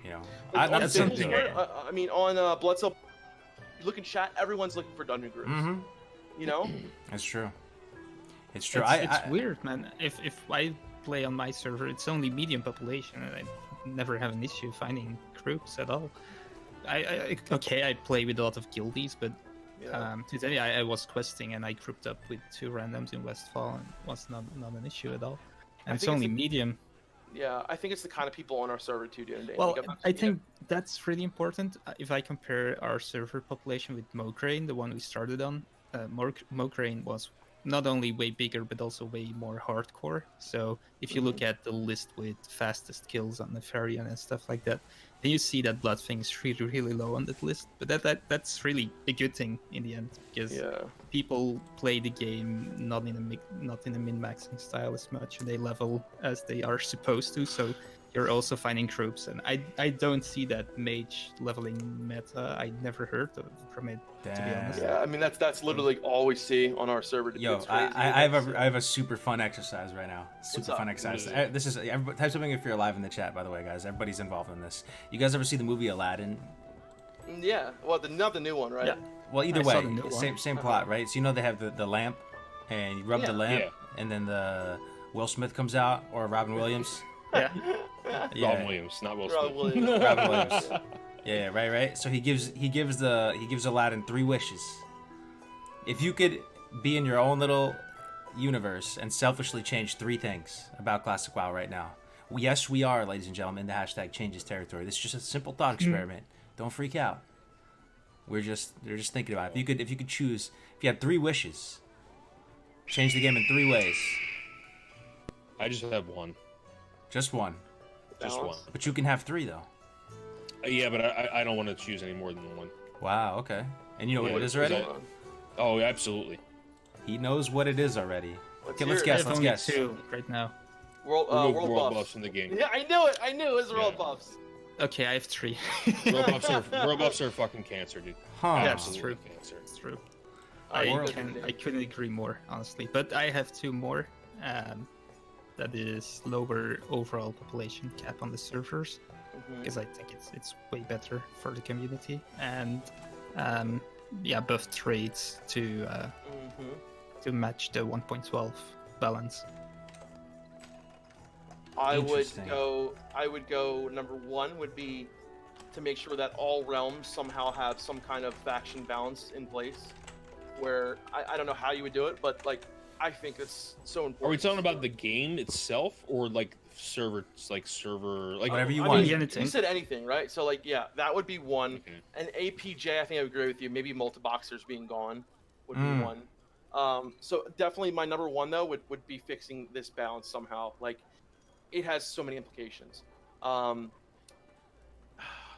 you know, on not that's the same something- thing. I mean, on Bloodcell, you look in chat. Everyone's looking for dungeon groups. Mm-hmm. You know. It's true. It's true. It's weird, man. If I play on my server, it's only medium population, and I never have an issue finding groups at all. I play with a lot of guildies, but Yeah. today I was questing and I grouped up with 2 randoms in Westfall, and it was not an issue at all. And it's think only it's a- medium. Yeah, I think it's the kind of people on our server too, Dunedain. Well, Like, I think that's really important. If I compare our server population with Mokraine, the one we started on, Mokraine was not only way bigger but also way more hardcore. So if you look at the list with fastest kills on Nefarian and stuff like that, then you see that Bloodfang is really, really low on that list. But that's really a good thing in the end, because Yeah. people play the game not in a min-maxing style as much, and they level as they are supposed to. So you're also finding groups, and I don't see that mage leveling meta. I never heard from it, to be honest. Yeah, I mean that's literally all we see on our server. Yo, It's crazy. I have a super fun exercise right now. Super up? fun exercise. What is it? This is type something if you're alive in the chat, by the way, guys. Everybody's involved in this. You guys ever see the movie Aladdin? Yeah, well, not the new one, right? Yeah. Well, either I saw way, the new one. same plot, right? So you know they have the lamp, and you rub the lamp, Yeah. and then the Will Smith comes out, or Robin Williams. Yeah. Yeah, Robin Williams, not Will Rob Smith. Williams. Robin Williams. Yeah, right. So he gives Aladdin 3 wishes. If you could be in your own little universe and selfishly change 3 things about Classic WoW right now. Yes, we are, ladies and gentlemen, the hashtag changes territory. This is just a simple thought experiment. Don't freak out. They're just thinking about it. If you could choose, if you had 3 wishes, change the game in 3 ways. I just have one. Just one. Just one. But you can have 3 though. Yeah, but I don't want to choose any more than one. Wow. Okay. And you know what Yeah, it is already? Oh, absolutely. He knows what it is already. Okay, let's hear it. guess. I have Let's only guess. 2 right now. World World buffs. buffs in the game. Yeah, I knew it. I knew it was world Yeah. buffs. Okay, I have 3. World buffs are fucking cancer, dude. Huh. Yeah, Absolutely true. cancer. It's true. World- I couldn't agree more, honestly. But I have 2 more. That is lower overall population cap on the servers, because I think it's way better for the community, and buff trades to match the 1.12 balance. I would Interesting. go number 1 would be to make sure that all realms somehow have some kind of faction balance in place, where I don't know how you would do it, but like I think it's so important. Are we talking about the game itself or like server like Whatever you I want. mean, Anything. you said anything, right? So like, yeah, that would be 1. Okay. And APJ, I think I would agree with you. Maybe multi-boxers being gone would be Mm. 1. So definitely my number 1 though would be fixing this balance somehow. Like, it has so many implications.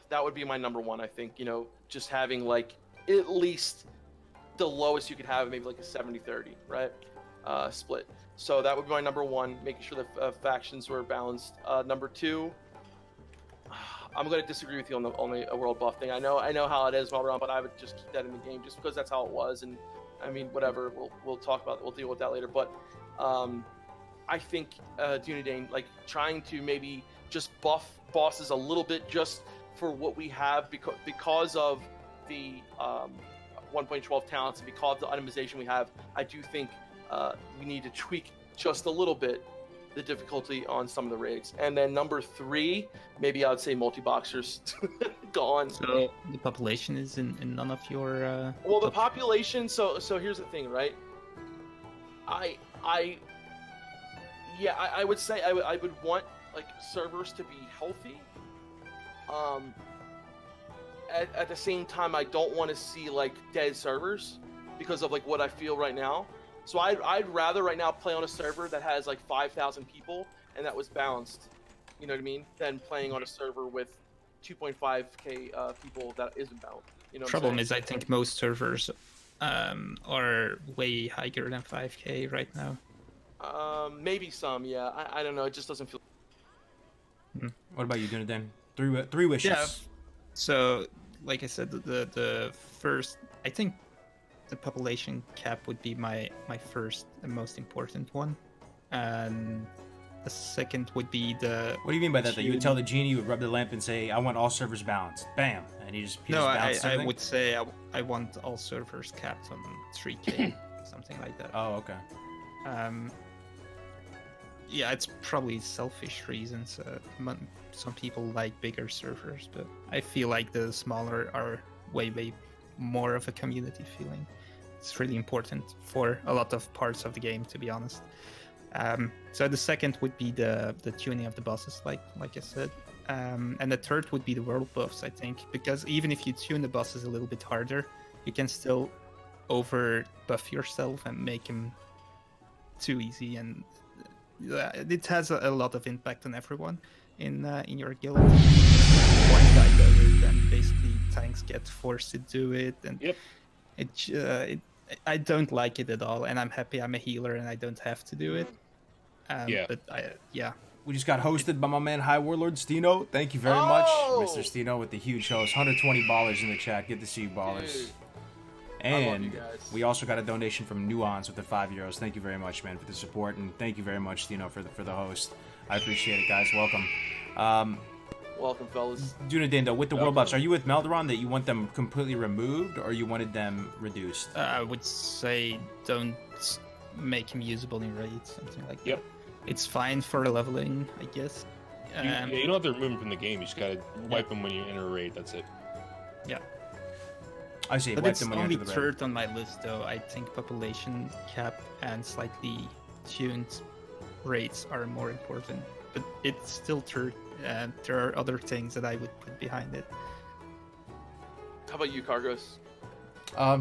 That would be my number 1. I think, you know, just having like at least the lowest you could have, maybe like a 70-30, right? Split. So that would be my number 1, making sure the factions were balanced. Number 2, I'm going to disagree with you on the world buff thing. I know how it is while we're on, but I would just keep that in the game just because that's how it was. And I mean, whatever, we'll talk about it. We'll deal with that later. But I think Dunedain, like trying to maybe just buff bosses a little bit just for what we have because of the 1.12 talents and because of the itemization we have. I do think we need to tweak just a little bit the difficulty on some of the raids. And then number 3, maybe I would say multi-boxers gone. So the population is in none of your. Well, the population. So here's the thing, right? I would say I would want like servers to be healthy. At the same time, I don't want to see like dead servers because of like what I feel right now. So I'd rather right now play on a server that has like 5,000 people and that was balanced, you know what I mean, than playing on a server with 2.5k people that isn't balanced. You know. Problem is, I think most servers are way higher than 5k right now. Maybe some, yeah. I don't know. It just doesn't feel. What about you, Dunedain? 3 wishes. Yeah. So, like I said, the first, I think, the population cap would be my first and most important one, and the second would be the. What do you mean by that? That you would tell the genie, you would rub the lamp and say, "I want all servers balanced." Bam, and he just No, balanced I everything? would say I want all servers capped on 3k, something like that. Oh, okay. Yeah, it's probably selfish reasons. Some people like bigger servers, but I feel like the smaller are way more of a community feeling. It's really important for a lot of parts of the game, to be honest. So the second would be the tuning of the bosses, like I said, and the third would be the world buffs, I think, because even if you tune the bosses a little bit harder, you can still over buff yourself and make them too easy, and it has a lot of impact on everyone in your guild. One guy does it, then basically tanks get forced to do it, and Yep. I don't like it at all, and I'm happy I'm a healer and I don't have to do it. Yeah. But We just got hosted by my man High Warlord Stino. Thank you very Oh! much, Mr. Stino, with the huge host. 120 ballers in the chat. Good to see you, ballers. Dude, And you guys. we also got a donation from Nuance with the €5. Thank you very much, man, for the support, and thank you very much, Stino, for the host. I appreciate it, guys. Welcome. Welcome, fellas. Dunedain, though, with the world Okay. buffs, are you with Melderon that you want them completely removed, or you wanted them reduced? I would say don't make him usable in raids, something like Yep. that. It's fine for leveling, I guess. You don't have to remove him from the game. You just gotta wipe him when you enter a raid. That's it. Yeah. I see. But Wipe it's them when you only enter the raid. third on my list, though. I think population cap and slightly tuned rates are more important. But it's still third, and there are other things that I would put behind it. How about you, Kargoz?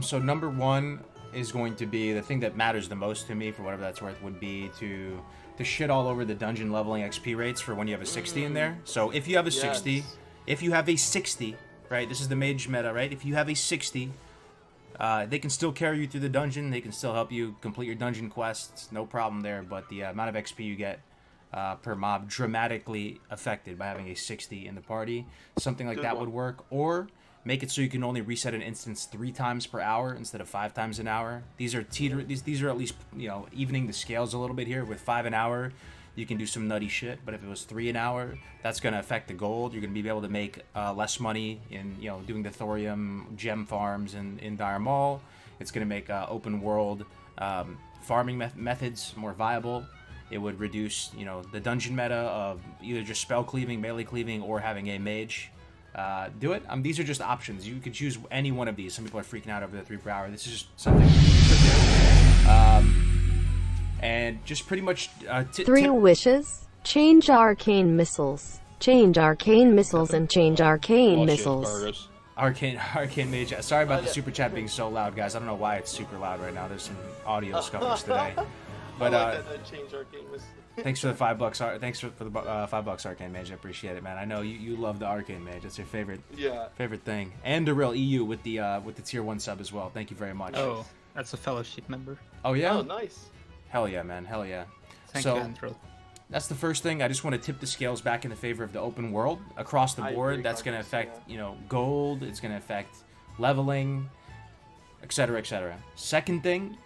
So number one is going to be the thing that matters the most to me, for whatever that's worth, would be to shit all over the dungeon leveling XP rates for when you have a 60 in there. So if you have a 60, Yes. if you have a 60, right? This is the mage meta, right? If you have a 60, they can still carry you through the dungeon. They can still help you complete your dungeon quests. No problem there. But the amount of XP you get per mob dramatically affected by having a 60 in the party. Something like Good that one. would work. Or make it so you can only reset an instance 3 times per hour instead of 5 times an hour. These are these are at least, you know, evening the scales a little bit here. With 5 an hour, you can do some nutty shit. But if it was 3 an hour, that's gonna affect the gold. You're gonna be able to make less money in, you know, doing the thorium gem farms in Dire Maul. It's gonna make open world farming methods more viable. It would reduce, you know, the dungeon meta of either just spell cleaving, melee cleaving, or having a mage do it. These are just options. You could choose any one of these. Some people are freaking out over the 3 per hour. This is just something you could do. And just pretty much 3 wishes. Change arcane missiles. Change arcane missiles and change arcane Oh, shit, missiles. Kargoz. arcane mage. Sorry about the yeah. super chat being so loud, guys. I don't know why it's super loud right now. There's some audio scuffles today. But I like that change our game was. thanks for the $5. Thanks for the $5, Arcane Mage. I appreciate it, man. I know you love the Arcane Mage. It's your favorite Yeah. thing. And the real EU with the tier 1 sub as well. Thank you very much. Oh, that's a fellowship member. Oh yeah. Oh, nice. Hell yeah, man. Hell yeah. Thank So- you, Andrew. That's the first thing. I just want to tip the scales back in the favor of the open world across the I board. agree, That's going to Kargoz, affect, yeah. you know, gold. It's going to affect leveling, etc., etc. Second thing,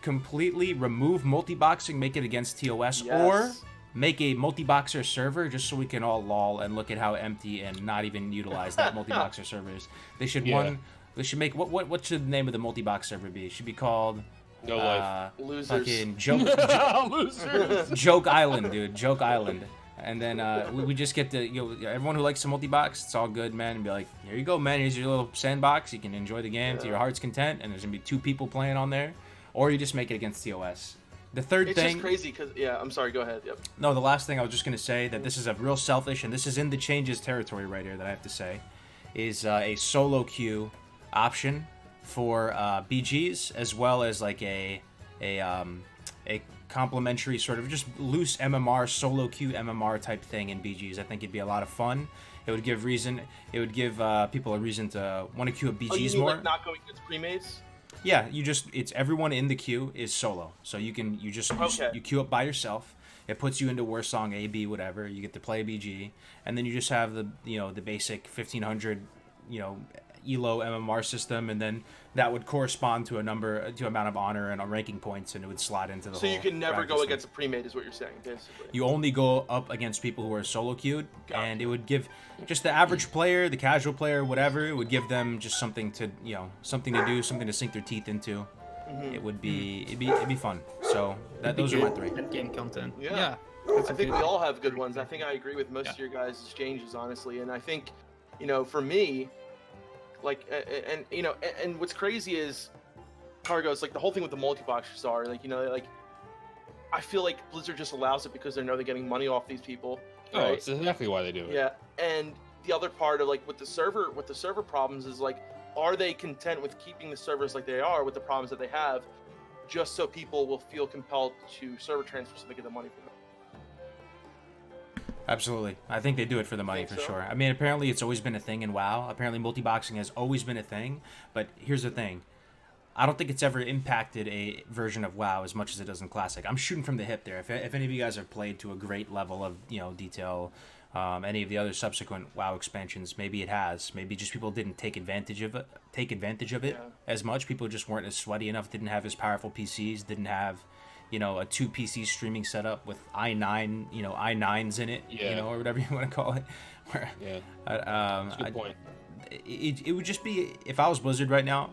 completely remove multi-boxing, make it against TOS, Yes. or make a multi-boxer server just so we can all lol and look at how empty and not even utilize that multi-boxer server is. They should Yeah. They should make what should the name of the multi-box server be? It should be called No life. Losers. fucking joke. Losers. Joke Island, dude. Joke Island. And then we just get to, you know, everyone who likes the multi-box, it's all good, man. And be like, here you go, man. Here's your little sandbox. You can enjoy the game to your heart's content. And there's going to be 2 people playing on there. Or you just make it against TOS. The third It's thing... just crazy because I'm sorry. Go ahead. Yep. No, the last thing I was just going to say, that this is a real selfish, and this is in the changes territory right here that I have to say, is a solo queue option for BGs, as well as like a complimentary sort of just loose MMR, solo queue MMR type thing in BGs. I think it'd be a lot of fun. It would give people a reason to want to queue up Oh, you BGs mean more. like not going against pre-mates? Yeah, it's everyone in the queue is solo, so you Okay. queue up by yourself. It puts you into Warsong A, B, whatever. You get to play a BG, and then you just have the basic 1500 ELO MMR system, and then that would correspond to amount of honor and ranking points, and it would slot into the. So you whole can never practice go thing. against a pre-mate, is what you're saying, basically. You only go up against people who are solo queued, Gotcha. and it would give just the average player, the casual player, whatever. It would give them just something to something to do, something to sink their teeth into. Mm-hmm. It would be it'd be fun. So those are my 3. Game content. Yeah. That's I a think good- we all have good ones. I think I agree with most Yeah. of your guys' changes, honestly. And I think, for me, like, and what's crazy is, Kargoz, like the whole thing with the multi-boxers are, like, I feel like Blizzard just allows it because they know they're getting money off these people. Oh, Right? it's exactly why they do it. Yeah, and the other part of with the server problems is like, are they content with keeping the servers like they are with the problems that they have, just so people will feel compelled to server transfer so they get the money from them? Absolutely. I think they do it for the money, Think for so? sure. I mean, apparently it's always been a thing in WoW. Apparently multi-boxing has always been a thing. But here's the thing. I don't think it's ever impacted a version of WoW as much as it does in Classic. I'm shooting from the hip there. If any of you guys have played to a great level of detail, any of the other subsequent WoW expansions, maybe it has. Maybe just people didn't take advantage of it Yeah. as much. People just weren't as sweaty enough, didn't have as powerful PCs, didn't have you know, a 2 PC streaming setup with i9, you know, i9s in it, you know, or whatever you want to call it. Where, That's a good point. It would just be, if I was Blizzard right now,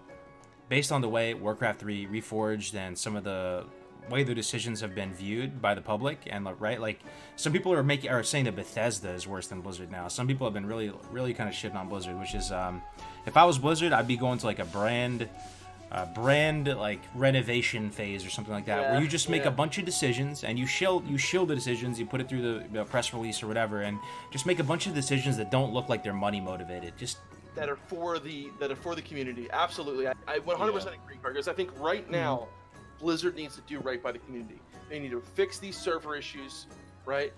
based on the way Warcraft 3 Reforged and some of the way the decisions have been viewed by the public, and right, like some people are saying that Bethesda is worse than Blizzard now. Some people have been really kind of shitting on Blizzard, which is if I was Blizzard, I'd be going to like a brand like renovation phase or something like that, where you just make a bunch of decisions and you shield the decisions, you put it through the press release or whatever, and just make a bunch of decisions that don't look like they're money motivated. Just that are for the community. Absolutely, I 100% agree, because I think right now Blizzard needs to do right by the community. They need to fix these server issues, right?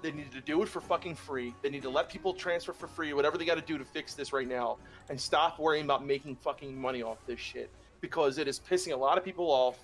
They need to do it for fucking free. They need to let people transfer for free, whatever they got to do to fix this right now, and stop worrying about making fucking money off this shit, because it is pissing a lot of people off.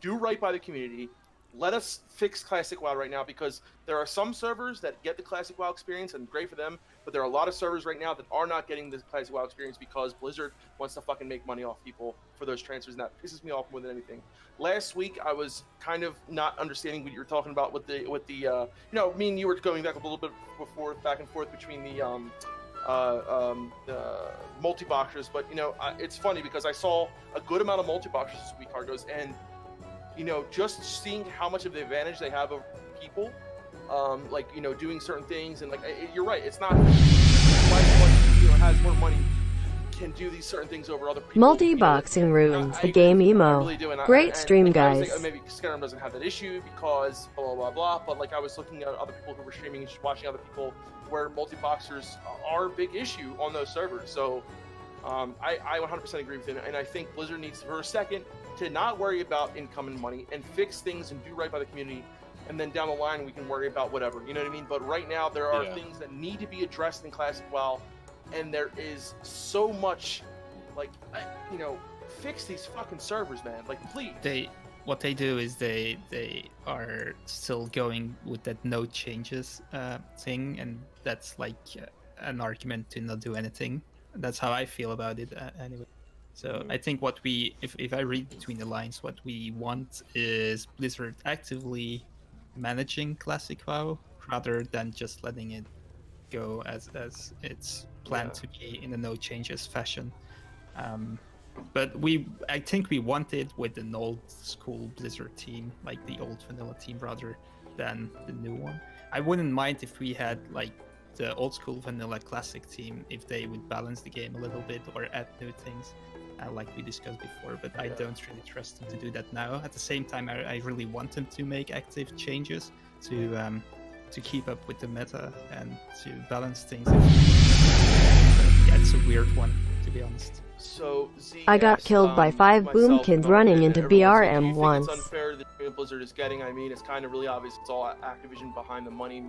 Do right by the community. Let us fix Classic WoW right now, because there are some servers that get the Classic WoW experience, and great for them, but there are a lot of servers right now that are not getting the Classic WoW experience because Blizzard wants to fucking make money off people for those transfers, and that pisses me off more than anything. Last week, I was kind of not understanding what you were talking about with the you know, me and you were going back a little bit back and forth between the multi-boxers, but you know, it's funny because I saw a good amount of multi-boxers this week, Kargoz, and you know, just seeing how much of the advantage they have over people, like, you know, doing certain things, and like, you're right, it's not why someone, you know, has more money can do these certain things over other people. Multi-boxing ruins the game emo. Really do, Great stream, like, guys. I was like, maybe Skyrim doesn't have that issue because blah blah blah, but like I was looking at other people who were streaming and just watching other people where multi-boxers are a big issue on those servers. So I 100% agree with it, and I think Blizzard needs for a second to not worry about income and money and fix things and do right by the community, and then down the line we can worry about whatever, you know what I mean? But right now there are things that need to be addressed in Classic WoW, and there is so much, like, you know, fix these fucking servers, man, like, please. What they do is they are still going with that no changes thing, and that's like an argument to not do anything. That's how I feel about it anyway. So I think what if I read between the lines, what we want is Blizzard actively managing Classic WoW rather than just letting it go as it's planned to be in a no changes fashion. But I think we want it with an old school Blizzard team, like the old vanilla team, rather than the new one. I wouldn't mind if we had like the old school vanilla classic team, if they would balance the game a little bit or add new things, like we discussed before, but I don't really trust them to do that now. At the same time, I really want them to make active changes to keep up with the meta and to balance things. Yeah, it's a weird one, to be honest. So Z, I got killed by 5 boom kids running into BRM once. It's unfair that Blizzard is getting. I mean, it's kind of really obvious. It's all Activision behind the money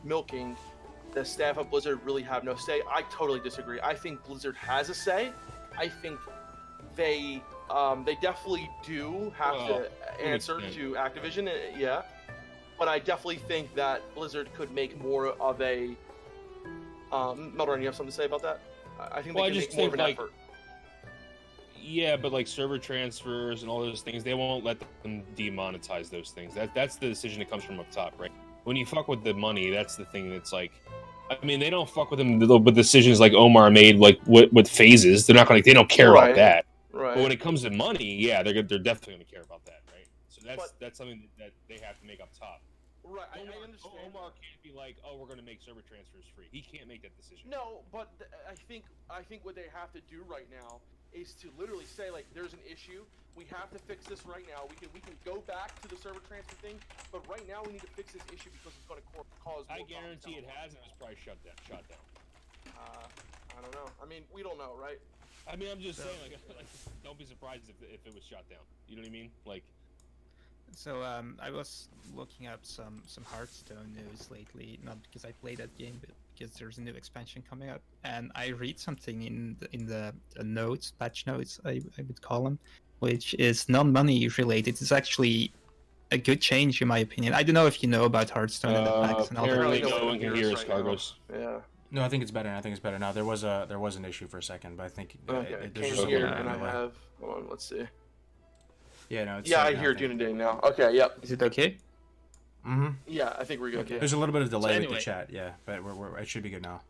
milking. The staff of Blizzard really have no say. I totally disagree. I think Blizzard has a say. I think they definitely do have to answer to Activision, yeah. But I definitely think that Blizzard could make more of a. Melderon, you have something to say about that? I think they can make more of an effort. Yeah, but like server transfers and all those things, they won't let them demonetize those things. That's the decision that comes from up top, right? When you fuck with the money, that's the thing that's like. I mean, they don't fuck with them with decisions like Omar made, like with phases. They're not going. They don't care about that. Right. But when it comes to money, yeah, they're definitely going to care about that, right? So that's something that they have to make up top. Right, I understand. Omar can't be like, oh, we're going to make server transfers free. He can't make that decision. No, but I think what they have to do right now is to literally say, like, there's an issue. We have to fix this right now. We can go back to the server transfer thing, but right now we need to fix this issue because it's going to cause. I guarantee it has, and it's probably shut down. I don't know. I mean, we don't know, right? I mean, I'm just saying, like, don't be surprised if it was shut down. You know what I mean? Like. So I was looking up some Hearthstone news lately, not because I played that game, but because there's a new expansion coming up, and I read something in the notes, patch notes, I would call them, which is non-money related. It's actually a good change in my opinion. I don't know if you know about Hearthstone and the packs and all that. Apparently no one can hear us, Kargoz. Yeah. No, I think it's better. I think it's better now. There was an issue for a second, but I think Okay. there's Came just here a and I delay. have. Hold on, let's see. Yeah, no. It's Yeah, I set now, hear think. Dunedain now. Okay, yep. Is it okay? Mm-hmm. Yeah, I think we're good. Okay. There's a little bit of delay with anyway. the chat, yeah, but it should be good now.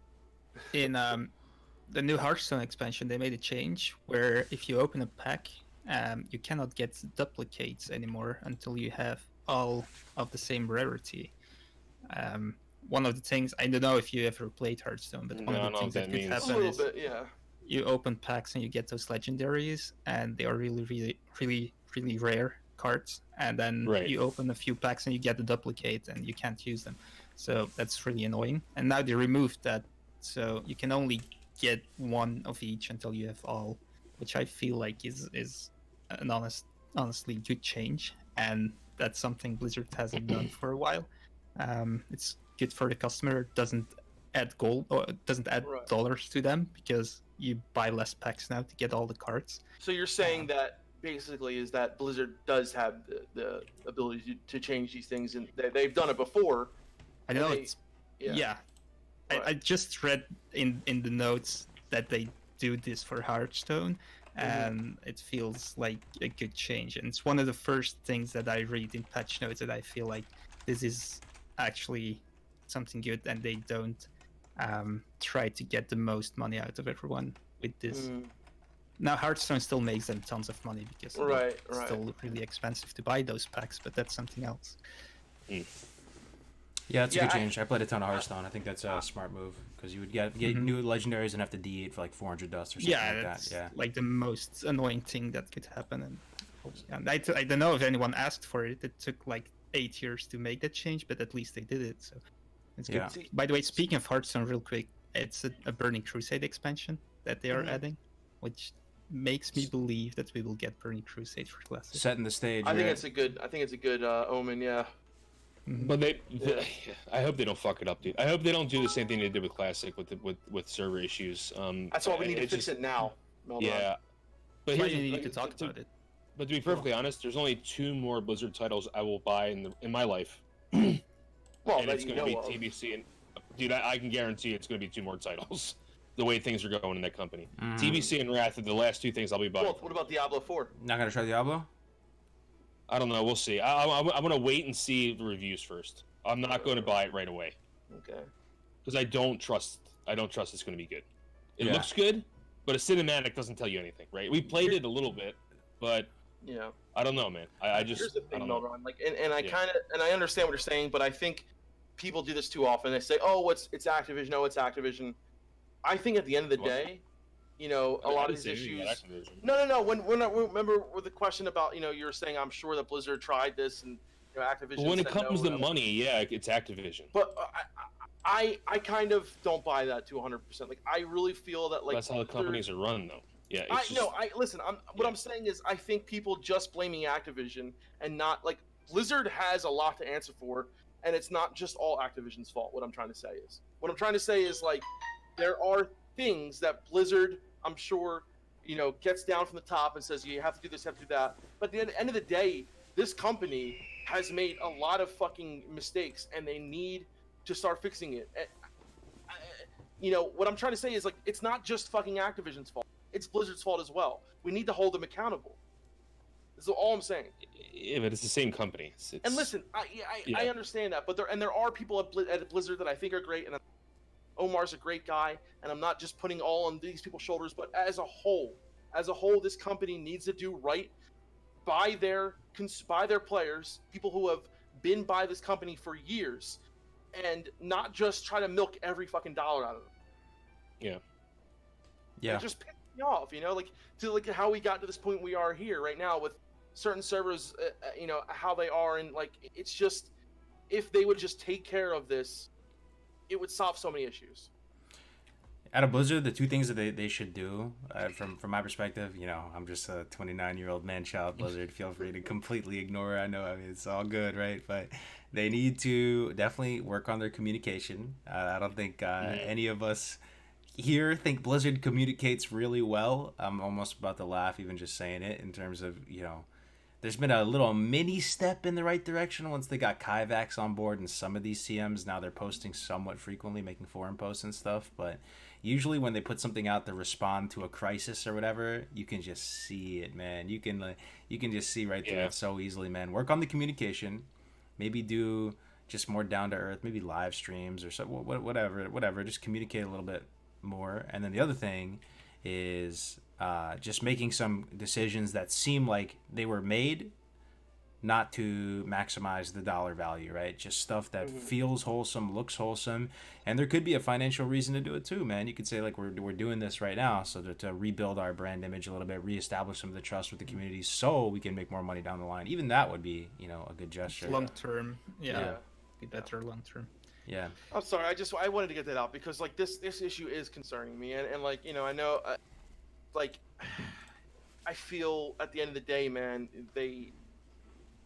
In the new Hearthstone expansion, they made a change where if you open a pack, you cannot get duplicates anymore until you have all of the same rarity. One of the things, I don't know if you ever played Hearthstone, but one No, I of don't the know things what that that could means. A happen little is bit, yeah. you open packs and you get those legendaries, and they are really rare cards. And then Right. you open a few packs and you get the duplicate, and you can't use them. So that's really annoying. And now they removed that, so you can only get one of each until you have all, which I feel like is an honestly good change, and that's something Blizzard hasn't done for a while. It's good for the customer. It doesn't add gold or it doesn't add Right. dollars to them because you buy less packs now to get all the cards. So you're saying that basically is that Blizzard does have the ability to change these things, and they've done it before. I know They- it's Yeah. I Right. just read in the notes that they do this for Hearthstone, and it feels like a good change. And it's one of the first things that I read in patch notes that I feel like this is actually something good, and they don't try to get the most money out of everyone with this. Mm, Now Hearthstone still makes them tons of money because Right, it's right. still really expensive to buy those packs, but that's something else. Yeah, it's a Yeah, good change. I played a ton of Hearthstone. I think that's a smart move because you would get new legendaries and have to D8 for like 400 dust or something Yeah, like that's that. Yeah. like the most annoying thing that could happen. And I don't know if anyone asked for it. It took like 8 years to make that change, but at least they did it. So it's good. Yeah. By the way, speaking of Hearthstone, real quick, it's a Burning Crusade expansion that they are Mhm. adding, which makes me believe that we will get Burning Crusade for Classic. Setting the stage. I think right? it's a good. I think it's a good omen. Yeah. But I hope they don't fuck it up, dude. I hope they don't do the same thing they did with Classic with server issues. That's why we need to it's fix just- it now. Meldon. Yeah. But Why here's do the you need thing, to talk about it? But to be perfectly honest, there's only 2 more Blizzard titles I will buy in my life, Well, and that it's you going to know be of. TBC and dude. I can guarantee it's going to be 2 more titles. The way things are going in that company, Mhm. TBC and Wrath are the last 2 things I'll be buying. Well, what about Diablo 4? Not gonna try Diablo. I don't know. We'll see. I'm going to wait and see the reviews first. I'm not going to buy it right away Okay. because I don't trust it's going to be good. It Yeah. looks good, but a cinematic doesn't tell you anything, right? We played it a little bit, but Yeah. I don't know, man. I just Here's the I thing, don't know. Meldon. Like, and I Yeah. kind of I understand what you're saying, but I think people do this too often. They say, "Oh, it's Activision. Oh, it's Activision." I think at the end of the What? day, you know, a I lot didn't of these say anything about issues. Activision. No. When I remember with the question about, you know, you were saying, I'm sure that Blizzard tried this and, you know, Activision. But when it said comes no, to money, yeah, it's Activision. But I kind of don't buy that to 100%. Like, I really feel that, like, That's how the Blizzard- companies are run, though. Yeah, it's I just, no, I listen. What Yeah. I'm saying is, I think people just blaming Activision and not like Blizzard has a lot to answer for, and it's not just all Activision's fault. What I'm trying to say is, like, there are things that Blizzard, I'm sure, you know, gets down from the top and says you have to do this, have to do that. But at the end of the day, this company has made a lot of fucking mistakes, and they need to start fixing it. You know, what I'm trying to say is, like, it's not just fucking Activision's fault. It's Blizzard's fault as well. We need to hold them accountable. That's all I'm saying. yeah, but it's the same company. It's, And listen, I Yeah. understand that, but there are people at Blizzard that I think are great, and Omar's a great guy, and I'm not just putting all on these people's shoulders, but as a whole, this company needs to do right by their players, people who have been by this company for years, and not just try to milk every fucking dollar out of them. Yeah. It just pissed me off, you know, like how we got to this point we are here right now with certain servers, you know, how they are, and like it's just, if they would just take care of this, it would solve so many issues. Out of Blizzard, the 2 things that they should do, from my perspective, you know, I'm just a 29-year-old man-child Blizzard. Feel free to completely ignore it. I know, I mean, it's all good, right? But they need to definitely work on their communication. I don't think any of us here think Blizzard communicates really well. I'm almost about to laugh even just saying it, in terms of, you know, there's been a little mini step in the right direction once they got Kyvax on board, and some of these CMs now they're posting somewhat frequently, making forum posts and stuff. But usually when they put something out to respond to a crisis or whatever, you can just see it, man. You can just see right through it so easily, man. Work on the communication, maybe do just more down to earth, maybe live streams or so, whatever. Just communicate a little bit more. And then the other thing is just making some decisions that seem like they were made not to maximize the dollar value, right? Just stuff that feels wholesome, looks wholesome, and there could be a financial reason to do it too, man. You could say like we're doing this right now so to rebuild our brand image a little bit, reestablish some of the trust with the community, so we can make more money down the line. Even that would be, a good gesture. Long term, be better long term. Yeah. I'm sorry. I wanted to get that out because like this issue is concerning me, and like I know, like I feel at the end of the day, man, they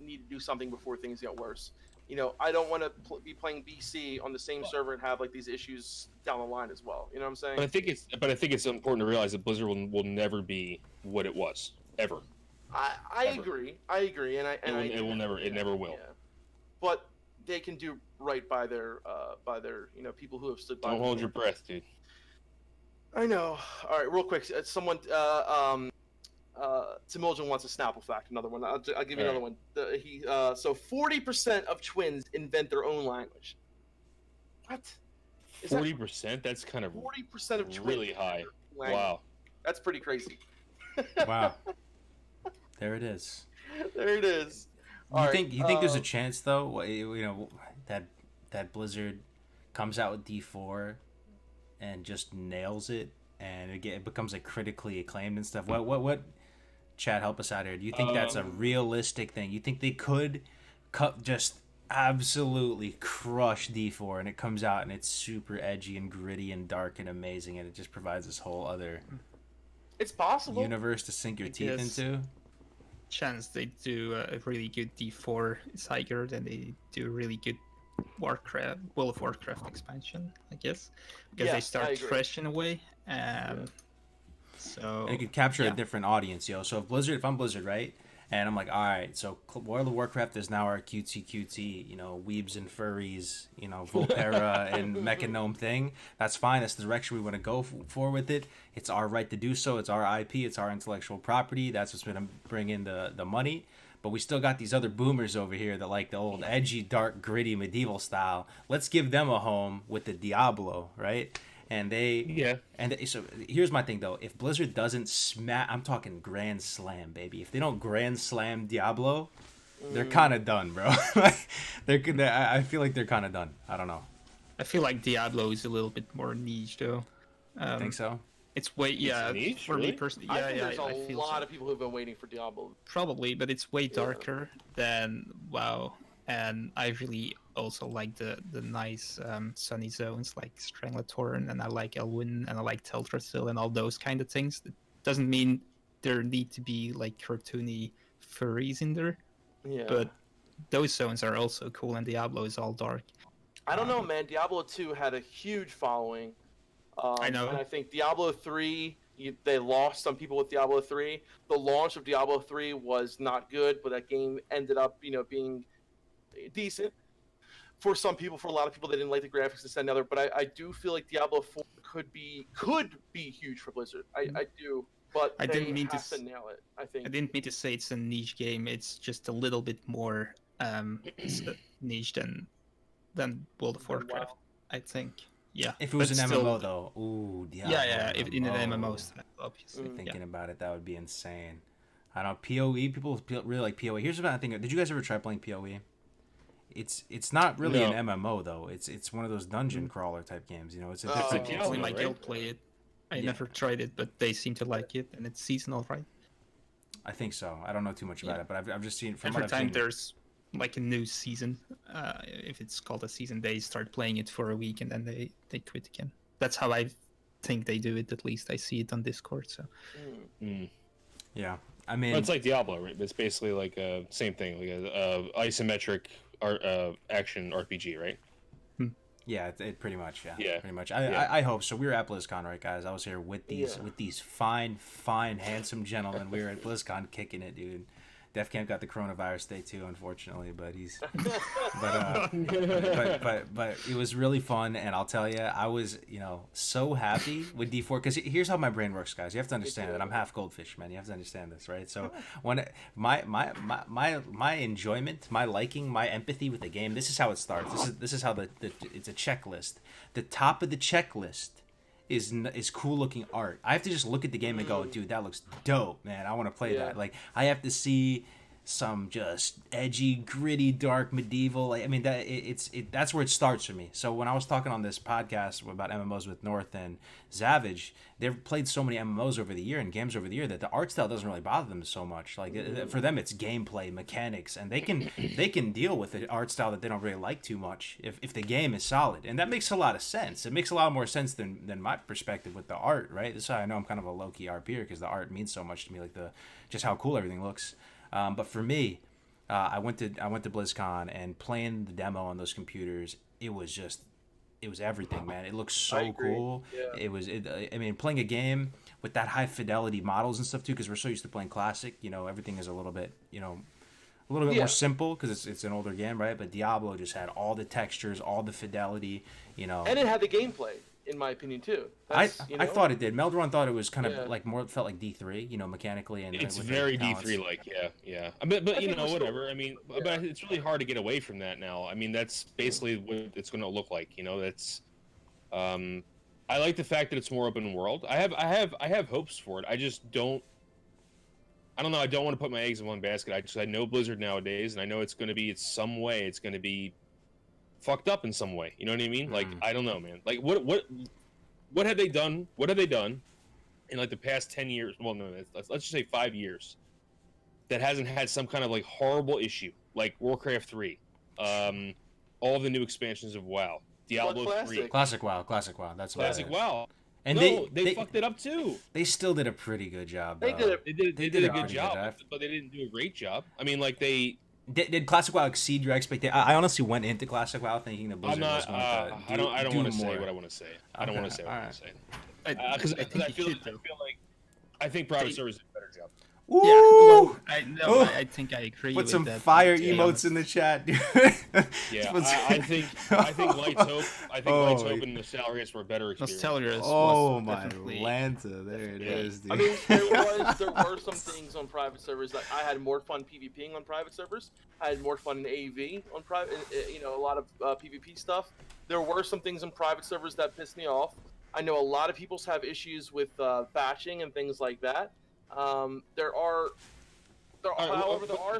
need to do something before things get worse. I don't want to be playing BC on the same server and have like these issues down the line as well. You know what I'm saying? But I think it's important to realize that Blizzard will never be what it was ever. I agree, and it never will. Yeah. But they can do right by their people who have stood by. Don't hold your breath, dude. I know. All right, real quick. Someone Timiljan wants a Snapple fact. Another one. I'll give you another one. So 40% of twins invent their own language. What? 40%? That's kind of 40% of twins really high. Wow. That's pretty crazy. Wow. There it is. There it is. You think there's a chance though? That Blizzard comes out with D4 and just nails it, and it becomes like critically acclaimed and stuff. What? Chad, help us out here. Do you think that's a realistic thing? You think they could just absolutely crush D4 and it comes out and it's super edgy and gritty and dark and amazing, and it just provides this whole other it's possible universe to sink your teeth into? Chance they do a really good D4 Tiger, then they do a really good World of Warcraft expansion, I guess, because they start fresh in a way. So and it could capture a different audience, So if I'm Blizzard, right, and I'm like, all right, so World of Warcraft is now our cutesy, weebs and furries, Volpera and Mecha Gnome thing. That's fine. That's the direction we want to go for with it. It's our right to do so. It's our IP. It's our intellectual property. That's what's going to bring in the money. But we still got these other boomers over here that like the old edgy, dark, gritty, medieval style. Let's give them a home with the Diablo, right? And so here's my thing though. If Blizzard doesn't I'm talking Grand Slam, baby. If they don't Grand Slam Diablo, they're kind of done, bro. I feel like they're kind of done. I don't know. I feel like Diablo is a little bit more niche though. I think so. It's way it's niche, for really? me personally. I think there's I a feel lot of people who've been waiting for Diablo. Probably, but it's way darker than WoW, and I really also like the nice sunny zones like Strangletorn, and I like Elwyn, and I like Teldrassil, and all those kind of things. It doesn't mean there need to be like cartoony furries in there, but those zones are also cool, and Diablo is all dark. I don't know, man. Diablo 2 had a huge following. I know. And I think Diablo 3, they lost some people with Diablo 3. The launch of Diablo 3 was not good, but that game ended up, being decent for some people. For a lot of people, they didn't like the graphics and another. But I do feel like Diablo 4 could be huge for Blizzard. I do. But I didn't mean to nail it, I think. I didn't mean to say it's a niche game. It's just a little bit more niche than World of Warcraft, I think. Yeah. If it was an MMO though, ooh, Diablo. Yeah. If in an MMO style, obviously. Thinking about it, that would be insane. I don't know, PoE. People really like PoE. Here's what I think. Did you guys ever try playing PoE? It's not really an MMO though. It's one of those dungeon crawler type games. It's only my guild play it. I never tried it, but they seem to like it, and it's seasonal, right? I think so. I don't know too much about it, but I've just seen from every what I've time seen, there's like a new season. If it's called a season, they start playing it for a week and then they quit again. That's how I think they do it. At least I see it on Discord. So. Yeah, I mean, it's like Diablo, right? It's basically like a same thing, like a isometric action RPG, right? Yeah, it pretty much. Yeah, pretty much. I hope so. We were at BlizzCon, right, guys? I was here with these fine, handsome gentlemen. We were at BlizzCon kicking it, dude. Defcamp got the coronavirus day too, unfortunately, but he's but it was really fun, and I'll tell you, I was so happy with D4 because here's how my brain works, guys. You have to understand that I'm half goldfish, man. You have to understand this, right? So when my enjoyment, my liking, my empathy with the game, this is how it starts. This is how it's a checklist. The top of the checklist is cool looking art. I have to just look at the game and go, dude, that looks dope, man. I want to play that. Like, I have to see some just edgy, gritty, dark, medieval. I mean, that's where it starts for me. So when I was talking on this podcast about MMOs with North and Savage, they've played so many MMOs over the year and games over the year that the art style doesn't really bother them so much. Like for them, it's gameplay, mechanics, and they can deal with the art style that they don't really like too much if the game is solid, and that makes a lot of sense. It makes a lot more sense than my perspective with the art, right? This is how I know I'm kind of a low key RPer because the art means so much to me, like just how cool everything looks. But for me, I went to BlizzCon and playing the demo on those computers. It was everything, man. It looks so cool. Yeah. I mean, playing a game with that high fidelity models and stuff too, because we're so used to playing classic. Everything is a little bit, more simple because it's an older game, right? But Diablo just had all the textures, all the fidelity, and it had the gameplay, in my opinion, too. I thought it did. Melderon thought it was kind of like more felt like D3, mechanically, and it's very D3 like, yeah. I mean, but whatever. I mean, but it's really hard to get away from that now. I mean, that's basically what it's going to look like. That's. I like the fact that it's more open world. I have hopes for it. I just don't. I don't know. I don't want to put my eggs in one basket. I know Blizzard nowadays, and I know it's going to be some way. It's going to be fucked up in some way. You know what I mean? Like, I don't know, man. Like, what have they done? What have they done in like the past 10 years? Well, no, let's just say 5 years that hasn't had some kind of like horrible issue, like Warcraft 3, all the new expansions of WoW, Diablo 3, Classic WoW. That's Classic WoW. And they fucked it up too. They still did a pretty good job. They did a good job, but they didn't do a great job. I mean, like Did Classic WoW exceed your expectations? I honestly went into Classic WoW thinking that Blizzard was going to I don't want to say what I want to say. I don't want to say what I want to say. Because I think private servers did a better job. Ooh! Yeah, I think I agree. Put with some that, fire emotes in the chat, dude. Yeah, I think Light's Hope. I think Light's Hope and Nostalrius were better experience. Nostalrius. Oh my Lanta, there it is, dude. I mean, there were some things on private servers that I had more fun PvPing on private servers. I had more fun in AV on private. A lot of PvP stuff. There were some things on private servers that pissed me off. I know a lot of people have issues with batching and things like that. There are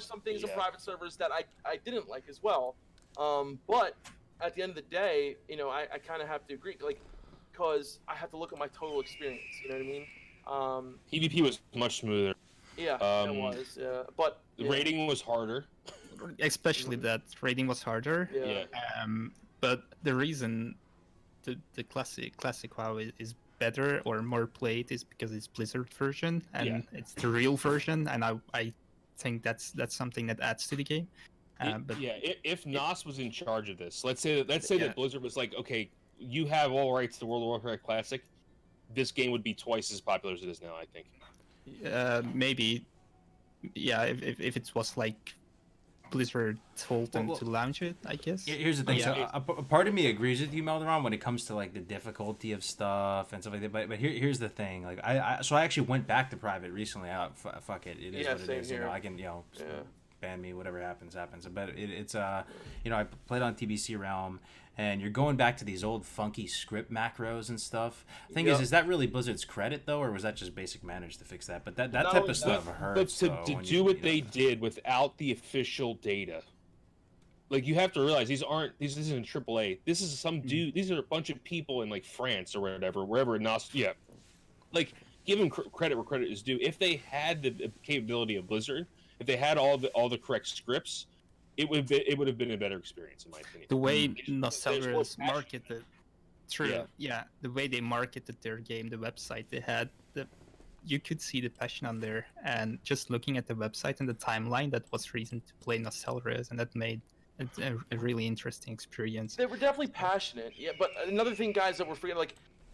some things in private servers that I didn't like as well. But at the end of the day, I kind of have to agree, like, because I have to look at my total experience. You know what I mean? PvP was much smoother. Yeah, it was. Yeah, but the rating was harder. Especially that rating was harder. Yeah. But the reason the classic WoW is better or more played is because it's Blizzard version and it's the real version, and I think that's something that adds to the game. If NOS was in charge of this, let's say that Blizzard was like, okay, you have all rights to World of Warcraft Classic, this game would be twice as popular as it is now, I think. Maybe, if it was like Blizzard told them to launch it, I guess. Here's the thing. So a part of me agrees with you, Melderon, when it comes to like the difficulty of stuff and stuff like that. But here's the thing. Like I actually went back to private recently. Fuck it. It is what it is. Here. I can ban me. Whatever happens. But it's I played on TBC Realm. And you're going back to these old funky script macros and stuff. The thing is that really Blizzard's credit though, or was that just basic manage to fix that? But that type of stuff hurts. But to do what they did without the official data, like you have to realize this isn't AAA. This is some dude. These are a bunch of people in like France or wherever. Like give them credit where credit is due. If they had the capability of Blizzard, if they had all the correct scripts, it would have been a better experience, in my opinion. The way Nostalrius marketed, the way they marketed their game, the website they had, you could see the passion on there. And just looking at the website and the timeline, that was reason to play Nostalrius, and that made it a really interesting experience. They were definitely passionate, But another thing, guys, that we're forgetting,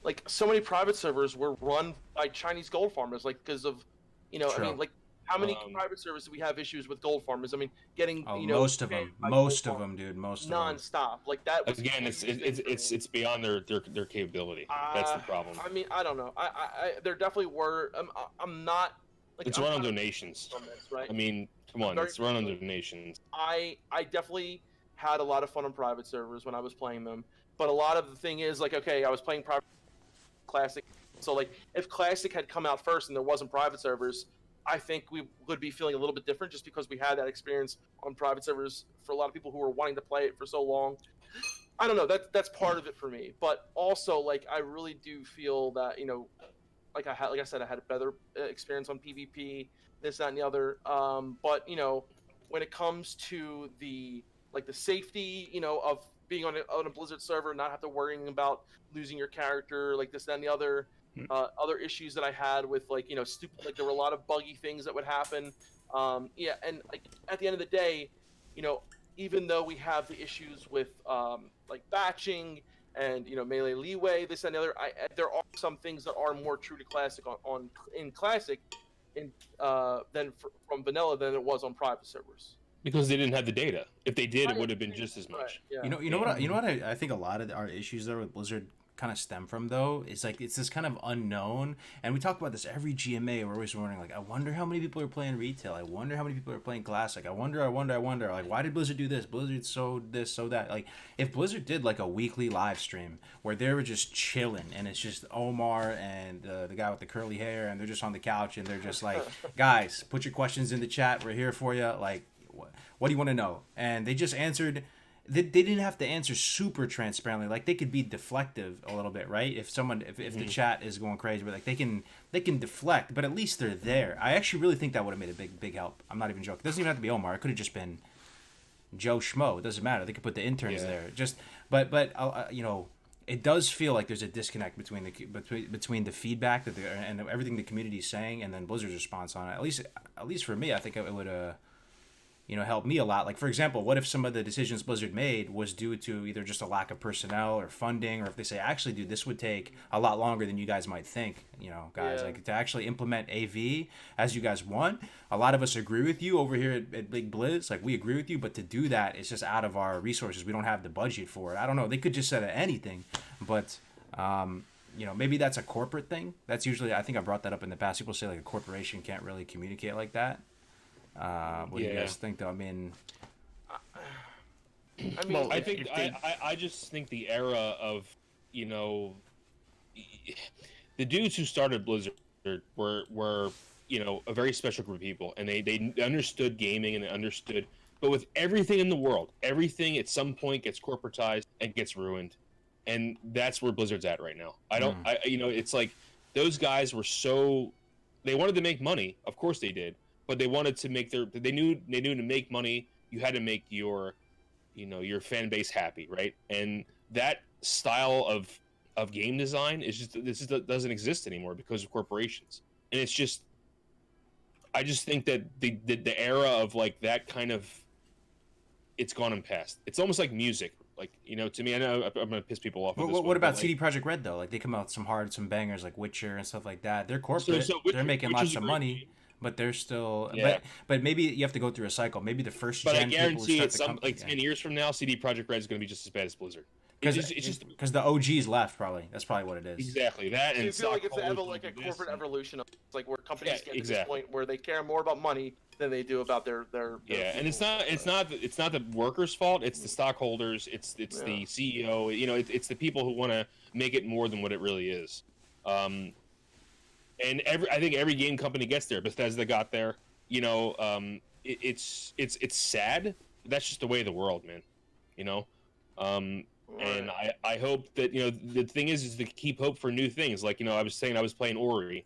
like so many private servers were run by Chinese gold farmers, like because of, I mean, like. How many private servers do we have issues with gold farmers? I mean, getting most of them, dude, most of them. Non-stop. Like that was again, it's beyond their capability. That's the problem. I mean, I don't know. I there definitely were. I'm not. Like, it's run on donations. This, right? I mean, come on, it's run on donations. I definitely had a lot of fun on private servers when I was playing them, but a lot of the thing is like, okay, I was playing private classic, so like if classic had come out first and there wasn't private servers, I think we would be feeling a little bit different just because we had that experience on private servers for a lot of people who were wanting to play it for so long. I don't know, that's part of it for me, but also like I really do feel that like I said, I had a better experience on PvP, this, that, and the other. But when it comes to the safety, of being on a Blizzard server, not have to worrying about losing your character, like this, that, and the other. Other issues that I had with stupid, like there were a lot of buggy things that would happen. And like at the end of the day, even though we have the issues with like batching and melee leeway, this and the other, there are some things that are more true to classic in classic from vanilla than it was on private servers. Because they didn't have the data. If they did, it would have been just as much. Right, yeah. You know what I think a lot of our issues there with Blizzard kind of stem from, though, is like it's this kind of unknown, and we talk about this every GMA. We're always wondering, like, I wonder how many people are playing retail. I wonder how many people are playing classic. I wonder. Like, why did Blizzard do this? Blizzard so this, so that. Like, if Blizzard did like a weekly live stream where they were just chilling, and it's just Omar and the guy with the curly hair, and they're just on the couch, and they're just like, guys, put your questions in the chat. We're here for you. Like, what do you want to know? And they just answered. They didn't have to answer super transparently. Like, they could be deflective a little bit, right? If the chat is going crazy, but like they can deflect, but at least they're there. I actually really think that would have made a big help. I'm not even joking. It doesn't even have to be Omar. It could have just been Joe Schmo. It doesn't matter. They could put the interns there. But it does feel like there's a disconnect between the feedback and everything the community is saying, and then Blizzard's response on it. At least for me, I think it would help me a lot. Like, for example, what if some of the decisions Blizzard made was due to either just a lack of personnel or funding, or if they say, actually, dude, this would take a lot longer than you guys might think, guys, like to actually implement AV as you guys want. A lot of us agree with you over here at Big Blizz. Like, we agree with you, but to do that, it's just out of our resources. We don't have the budget for it. I don't know. They could just say anything, but, maybe that's a corporate thing. That's usually, I think I brought that up in the past. People say like a corporation can't really communicate like that. What do you guys think, though? I mean, I just think the era of, the dudes who started Blizzard were a very special group of people, and they understood gaming, and they understood, but with everything in the world, everything at some point gets corporatized and gets ruined, and that's where Blizzard's at right now. It's like those guys were they wanted to make money, of course they did. But they wanted to make they knew to make money, you had to make your fan base happy, right? And that style of game design doesn't exist anymore because of corporations. And it's just, I just think that the era of like that kind of, it's gone and past. It's almost like music. Like, to me, I know I'm gonna piss people off. What about CD Projekt Red though? Like, they come out with some bangers like Witcher and stuff like that. They're corporate. They're making lots of money. But they're still, but maybe you have to go through a cycle. Maybe the first gen. But I guarantee it's 10 years from now, CD Projekt Red is going to be just as bad as Blizzard. Because the OGs left, probably. That's probably what it is. Exactly that. And I feel like it's a corporate evolution of like where companies get to this point where they care more about money than they do about their and it's not the workers' fault. It's the stockholders. It's the CEO. It's the people who want to make it more than what it really is. And I think every game company gets there. Bethesda got there. It's sad. But that's just the way of the world, man. And I hope that the thing is to keep hope for new things. Like I was saying, I was playing Ori.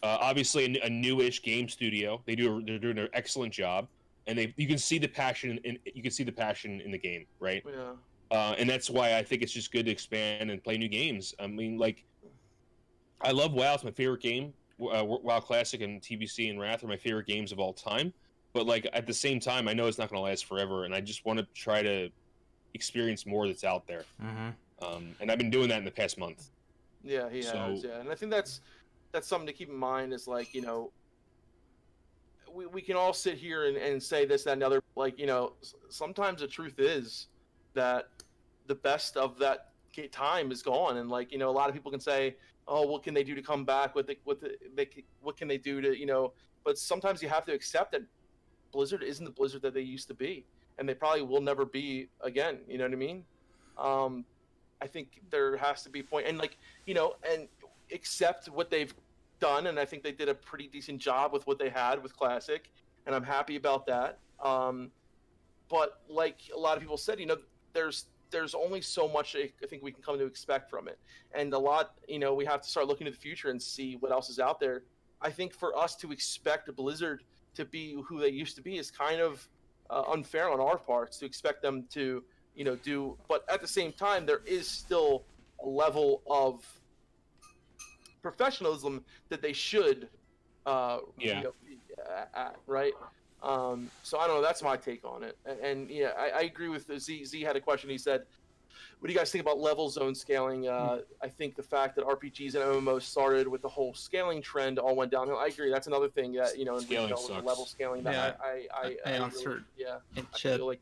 Obviously a newish game studio. They're doing an excellent job, and you can see the passion in the game, right? Yeah. And that's why I think it's just good to expand and play new games. I mean, like, I love WoW. It's my favorite game. WoW Classic and TBC and Wrath are my favorite games of all time. But like at the same time, I know it's not going to last forever, and I just want to try to experience more that's out there. Mm-hmm. And I've been doing that in the past month. Yeah, he has. Yeah, and I think that's something to keep in mind. Is like we can all sit here and say this, that, and the other. Like, sometimes the truth is that the best of that time is gone, and like, a lot of people can say, oh, what can they do to come back? What can they do to, But sometimes you have to accept that Blizzard isn't the Blizzard that they used to be, and they probably will never be again. You know what I mean? I think there has to be a point, and like, and accept what they've done, and I think they did a pretty decent job with what they had with Classic, and I'm happy about that. But like a lot of people said, there's only so much I think we can come to expect from it, and a lot, we have to start looking to the future and see what else is out there. I think for us to expect Blizzard to be who they used to be is kind of unfair on our parts to expect them to, do. But at the same time, there is still a level of professionalism that they should, be at, right? So I don't know. That's my take on it. And yeah, I agree with Z. Z had a question. He said, "What do you guys think about level zone scaling?" I think the fact that RPGs and MMOs started with the whole scaling trend all went downhill. I agree. That's another thing that in the level scaling that I answered really, in I chat. feel like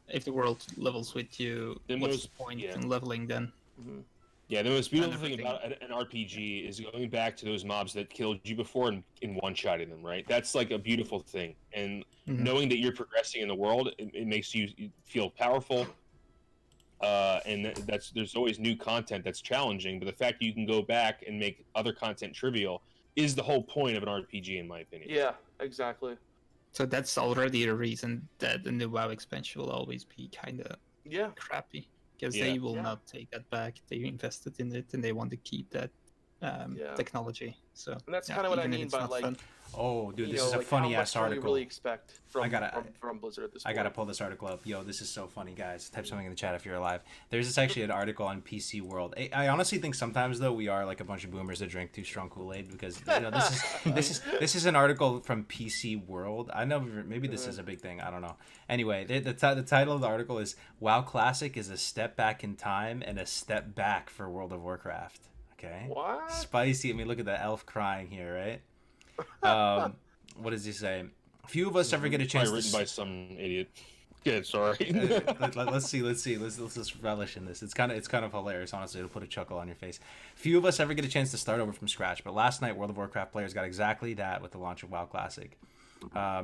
If the world levels with you, what's the point in leveling then? Mm-hmm. Yeah, the most beautiful thing about an RPG is going back to those mobs that killed you before and one-shotting them, right? That's like a beautiful thing. And knowing that you're progressing in the world, it makes you feel powerful. And there's always new content that's challenging, but the fact that you can go back and make other content trivial is the whole point of an RPG, in my opinion. Yeah, exactly. So that's already a reason that the new WoW expansion will always be kind of crappy. Because they will not take that back. They invested in it, and they want to keep that technology. So and that's kind of what I mean by like. Fun. Oh, dude, this is a funny ass article. What do you really expect from Blizzard at this point? I gotta pull this article up. Yo, this is so funny, guys. Type something in the chat if you're alive. There's actually an article on PC World. I honestly think sometimes though we are like a bunch of boomers that drink too strong Kool-Aid, because this is an article from PC World. I know maybe this is a big thing. I don't know. Anyway, the title of the article is "WoW Classic is a step back in time and a step back for World of Warcraft." Okay. What? Spicy. I mean, look at the elf crying here, right? What does he say? Few of us ever get a chance to... written by some idiot. Yeah, sorry. Let's see. Let's just relish in this. It's kind of hilarious, honestly. It'll put a chuckle on your face. Few of us ever get a chance to start over from scratch, but last night World of Warcraft players got exactly that with the launch of WoW Classic. Blah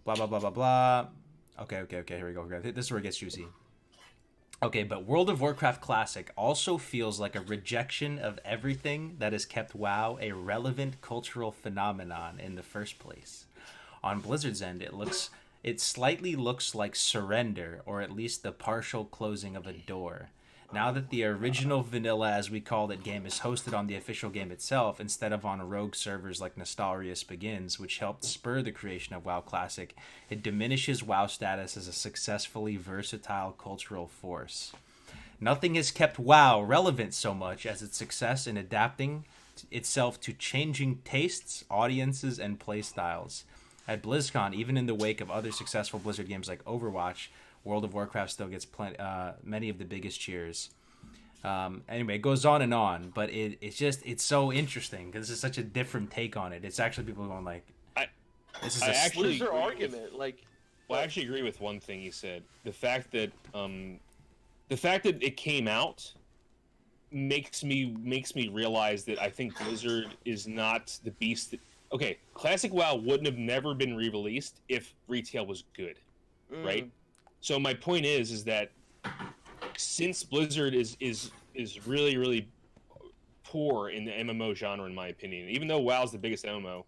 blah blah blah blah. Okay. Here we go. This is where it gets juicy. Okay, but World of Warcraft Classic also feels like a rejection of everything that has kept WoW a relevant cultural phenomenon in the first place. On Blizzard's end, it slightly looks like surrender, or at least the partial closing of a door. Now that the original vanilla, as we called it, game is hosted on the official game itself instead of on rogue servers like Nostalrius Begins, which helped spur the creation of WoW Classic, it diminishes WoW status as a successfully versatile cultural force. Nothing has kept WoW relevant so much as its success in adapting itself to changing tastes, audiences, and playstyles. At BlizzCon, even in the wake of other successful Blizzard games like Overwatch, World of Warcraft still gets many of the biggest cheers. Anyway, it goes on, but it's so interesting because it's such a different take on it. It's actually people going like, "This is what is their argument?" Well, I actually agree with one thing he said. The fact that it came out makes me realize that I think Blizzard is not the beast that. Okay, Classic WoW wouldn't have never been re-released if retail was good, right? So my point is that since Blizzard is really, really poor in the MMO genre, in my opinion, even though WoW's the biggest MMO,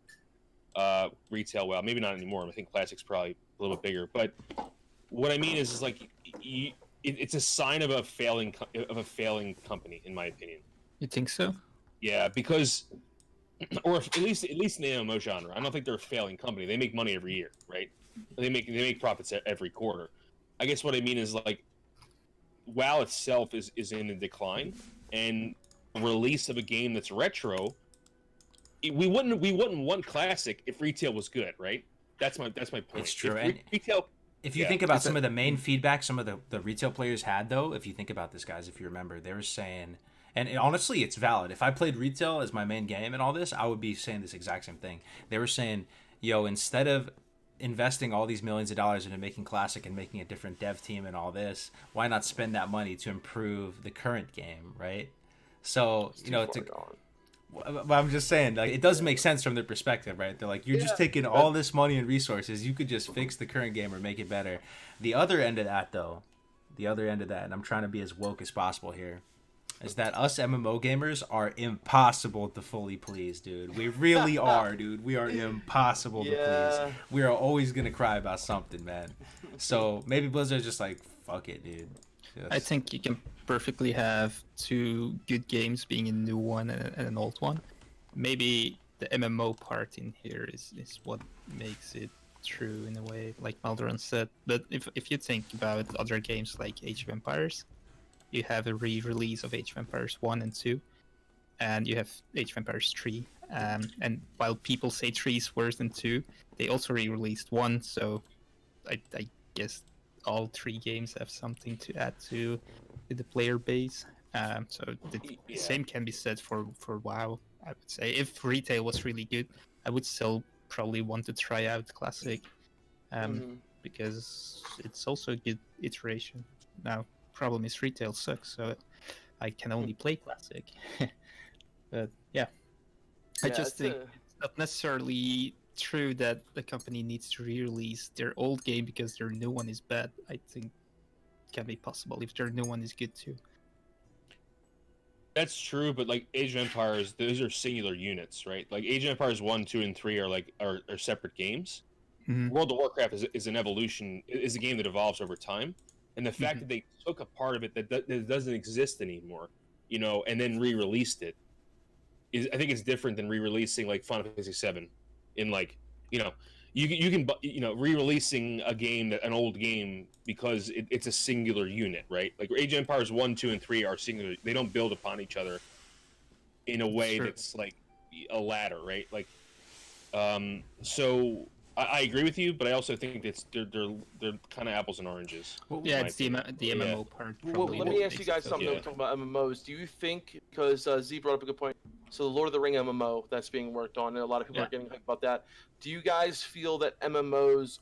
retail WoW, maybe not anymore. I think Classic's probably a little bit bigger. But what I mean is like it's a sign of a failing company, in my opinion. You think so? Yeah, because, or at least in the MMO genre, I don't think they're a failing company. They make money every year, right? They make profits every quarter. I guess what I mean is like WoW itself is in a decline, and release of a game that's retro, we wouldn't want Classic if retail was good, right? That's my point. It's true. If you think about some of the main feedback some of the retail players had, though, if you think about this, guys, if you remember, they were saying, and honestly, it's valid. If I played retail as my main game and all this, I would be saying this exact same thing. They were saying, yo, instead of investing all these millions of dollars into making Classic and making a different dev team and all this, why not spend that money to improve the current game, right? So, you know, but I'm just saying, like, it does make sense from their perspective, right? They're like, you're just taking all this money and resources. You could just fix the current game or make it better. The other end of that, though, and I'm trying to be as woke as possible here, is that us MMO gamers are impossible to fully please, dude. We really are, dude. We are impossible to please. We are always going to cry about something, man. So maybe Blizzard's just like, fuck it, dude. I think you can perfectly have two good games being a new one and an old one. Maybe the MMO part in here is what makes it true in a way, like Melderon said. But if you think about other games like Age of Empires, you have a re-release of Age of Empires 1 and 2, and you have Age of Empires 3. And while people say 3 is worse than 2, they also re-released 1, so I guess all 3 games have something to add to the player base. So the same can be said for WoW, I would say. If retail was really good, I would still probably want to try out Classic, because it's also a good iteration. Now, problem is retail sucks, so I can only play Classic. But yeah, I just think it's not necessarily true that the company needs to re-release their old game because their new one is bad. I think it can be possible if their new one is good too. That's true, but like Age of Empires, those are singular units, right? Like Age of Empires 1, 2, and 3 are separate games. Mm-hmm. World of Warcraft is an evolution, is a game that evolves over time. And the fact that they took a part of it that doesn't exist anymore, you know, and then re-released it, I think it's different than re-releasing like Final Fantasy VII. In like, you know, you can re-releasing a game, an old game, because it's a singular unit, right? Like Age of Empires 1, 2, and 3 are singular. They don't build upon each other in a way that's like a ladder, right? Like, so I agree with you, but I also think they're kind of apples and oranges. Yeah, it's the MMO part. Let me ask you guys something. We're talking about MMOs. Do you think, because Z brought up a good point, so the Lord of the Ring MMO that's being worked on, and a lot of people are getting hyped about that. Do you guys feel that MMOs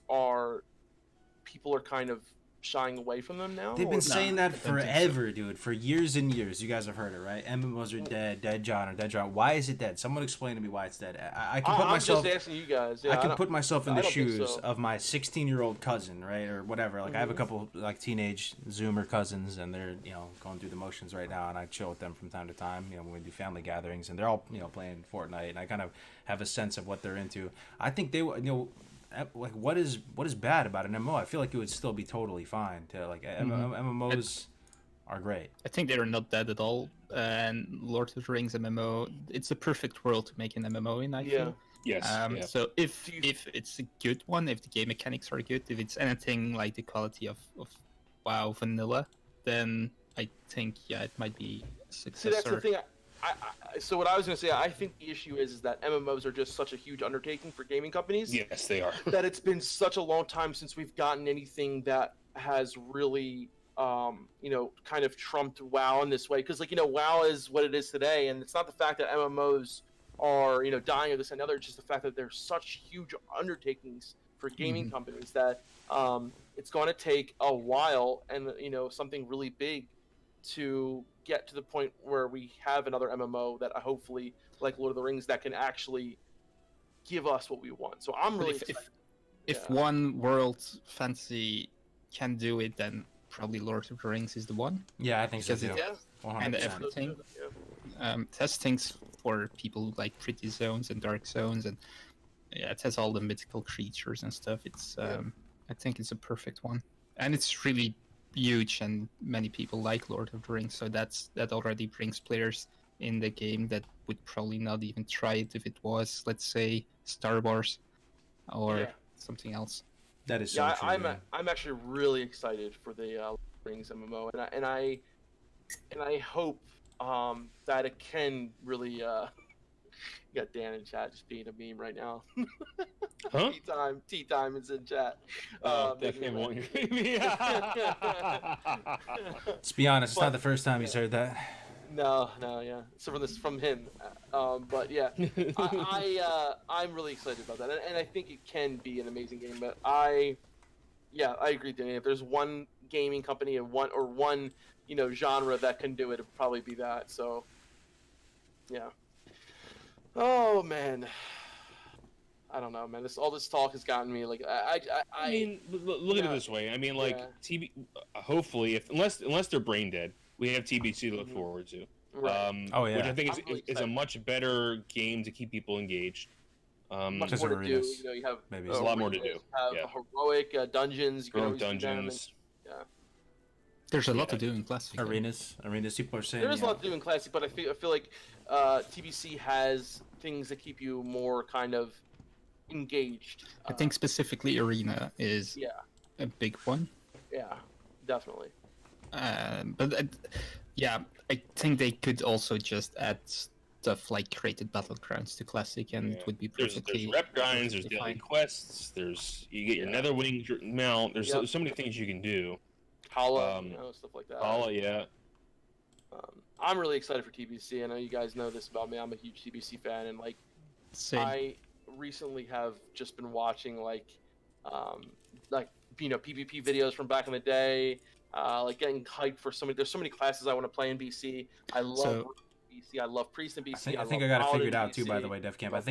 people are kind of shying away from them now? They've been saying that forever, dude. For years and years. You guys have heard it, right? MMOs are dead genre. Why is it dead? Someone explain to me why it's dead. I can put myself. I'm just asking you guys. Yeah, I can put myself in the shoes of my 16-year-old cousin, right, or whatever. Like I have a couple like teenage Zoomer cousins, and they're going through the motions right now, and I chill with them from time to time. When we do family gatherings, and they're all playing Fortnite, and I kind of have a sense of what they're into. I think they like what is bad about an MMO? I feel like it would still be totally fine to like MMOs are great. I think they're not dead at all. And Lord of the Rings MMO, it's the perfect world to make an MMO in. I feel. Yes. So if it's a good one, if the game mechanics are good, if it's anything like the quality of WoW vanilla, then I think it might be a successor. See, that's the thing. So what I was going to say, I think the issue is that MMOs are just such a huge undertaking for gaming companies. Yes, they are. That it's been such a long time since we've gotten anything that has really, kind of trumped WoW in this way. Because, WoW is what it is today, and it's not the fact that MMOs are, dying or this and the other. It's just the fact that they're such huge undertakings for gaming companies that it's going to take a while and, something really big to get to the point where we have another MMO that hopefully, like Lord of the Rings, that can actually give us what we want. So I'm really excited. If one world fantasy can do it, then probably Lord of the Rings is the one. Yeah, I think so too. And everything. It has things for people like Pretty Zones and Dark Zones, and it has all the mythical creatures and stuff. It's I think it's a perfect one, and it's really huge, and many people like Lord of the Rings, so that already brings players in the game that would probably not even try it if it was, let's say, Star Wars or something else. That is so true. I'm actually really excited for the Lord of the Rings MMO, and I hope that it can really. You got Dan in chat just being a meme right now. Huh? Tea time is in chat. Definitely won't hear me. Let's be honest, it's not the first time he's heard that. No, yeah. So from him, but yeah, I'm really excited about that, and I think it can be an amazing game. But I agree, Danny. If there's one gaming company and one genre that can do it, it'd probably be that. So, yeah. Oh man, I don't know, man. All this talk has gotten me like I mean, look at it this way. I mean, like TB. Hopefully, unless they're brain dead, we have TBC to look forward to. Right. Oh yeah. Which I think really is a much better game to keep people engaged. much Just more to do. arenas. You have Maybe. There's a lot more to do. Have Yeah. heroic dungeons. You can Heroic always do them, and- dungeons. There's a lot Yeah. to do in Classic. Arenas. People are saying. There is a lot to do in Classic, but I feel like TBC has things that keep you more kind of engaged. I think specifically Arena is Yeah, a big one. yeah, definitely. But yeah, I think they could also just add stuff like created battlegrounds to Classic, and it would be There's perfectly. rep grinds, there's perfectly daily fine. quests, you get your Netherwing mount. There's so many things you can do. Holla, stuff like that. Holla, yeah. I'm really excited for TBC. I know you guys know this about me. I'm a huge TBC fan, and like Same. I recently have just been watching like PvP videos from back in the day, like getting hyped for there's so many classes I want to play in BC. I love BC. I love Priest in BC. I think I got it figured out too. By the way, Defcamp. I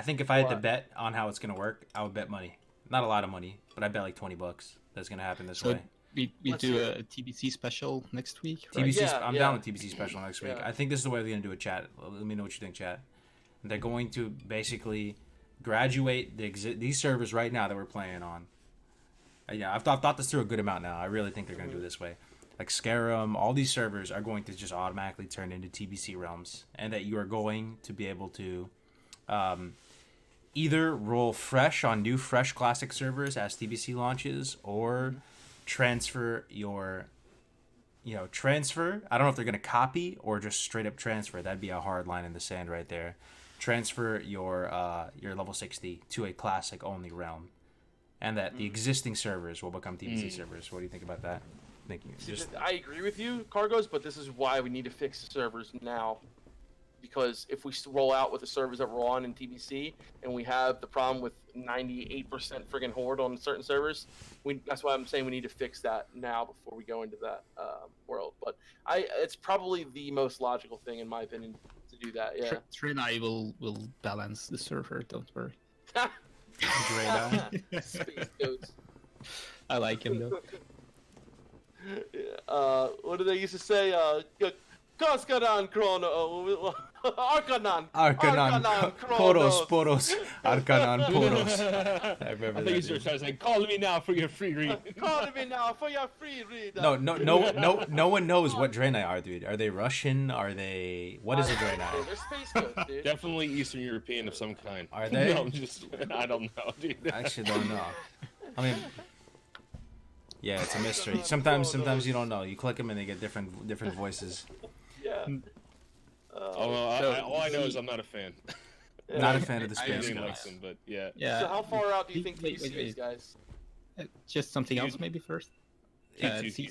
think if I had to bet on how it's gonna work, I would bet money. Not a lot of money, but I bet like $20 that's gonna happen this way. We Let's do hear a TBC special next week. Right? TBC, Yeah, I'm yeah. down with TBC special next week. Yeah. I think this is the way they're gonna do it, chat. Let me know what you think, chat. They're going to basically graduate these servers right now that we're playing on. Yeah, I've thought this through a good amount now. I really think they're gonna do it this way. Like Scarum, all these servers are going to just automatically turn into TBC realms, and that you are going to be able to either roll fresh on new fresh classic servers as TBC launches, or transfer your transfer. I don't know if they're going to copy or just straight up transfer. That'd be a hard line in the sand right there. Transfer your level 60 to a classic only realm, and that the existing servers will become TBC servers. What do you think about that? I agree with you, Kargoz, but this is why we need to fix the servers now. Because if we roll out with the servers that we're on in TBC, and we have the problem with 98% friggin' horde on certain servers, that's why I'm saying we need to fix that now before we go into that world. But it's probably the most logical thing, in my opinion, to do that. Yeah. Trinai will balance the server. Don't worry. Space Ghost. I like him though. What do they used to say? Kaskanan Chrono. Arcanon. Poros. Arcanon, Poros. I remember I that. think he's trying to say, call me now for your free read. Call me now for your free read. No one knows what Draenei are, dude. Are they Russian? Are they... What is a Draenei? They're space ghosts, dude. Definitely Eastern European of some kind. Are they? No, I don't know, dude. I actually don't know. I mean... Yeah, it's a mystery. Sometimes you don't know. You click them and they get different voices. Yeah. All I know is I'm not a fan. Not a fan of the I space didn't like ghosts. them, but yeah. Yeah. So how far out do you think Wait, TBC is, guys? Just something else maybe first. Q2, C-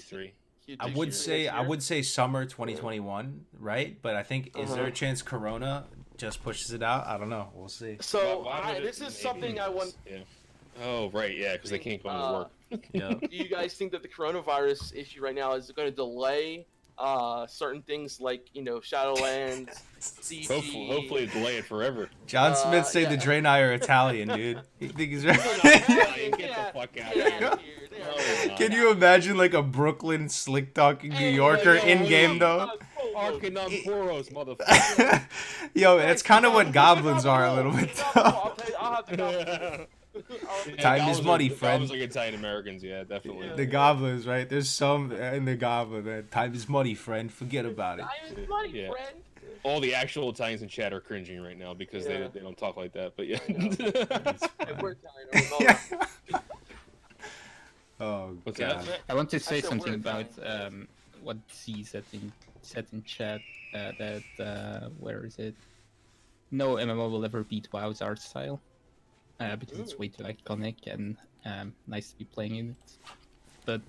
Q3. I would say summer 2021, right? But I think is there a chance Corona just pushes it out? I don't know. We'll see. So Why would this it is maybe something I want. Yeah. Oh right, yeah, because they can't go into work. Yeah. Do you guys think that the coronavirus issue right now is going to delay certain things like Shadowlands, CG? Hopefully delay it forever. John Smith said the Draenei are Italian, dude. You think he's right? Get the fuck out of here. Can you imagine like a Brooklyn slick talking New Yorker in game though? Arcanon Poros, motherfucker. Yo, it's kind of what goblins are a little bit though. I'll have to go. Time is money, friend. Goblins like Italian Americans, yeah, definitely. The goblins, right? There's some in the goblin, man. Time is money, friend. Forget about it. Time is money, Yeah. friend. All the actual Italians in chat are cringing right now because they don't talk like that. But yeah. If we're Italian, Oh, What's God. that? I want to say said something we're about Italian. what C said in chat that where is it? No MMO will ever beat WoW's art style because it's way too iconic and nice to be playing in it. but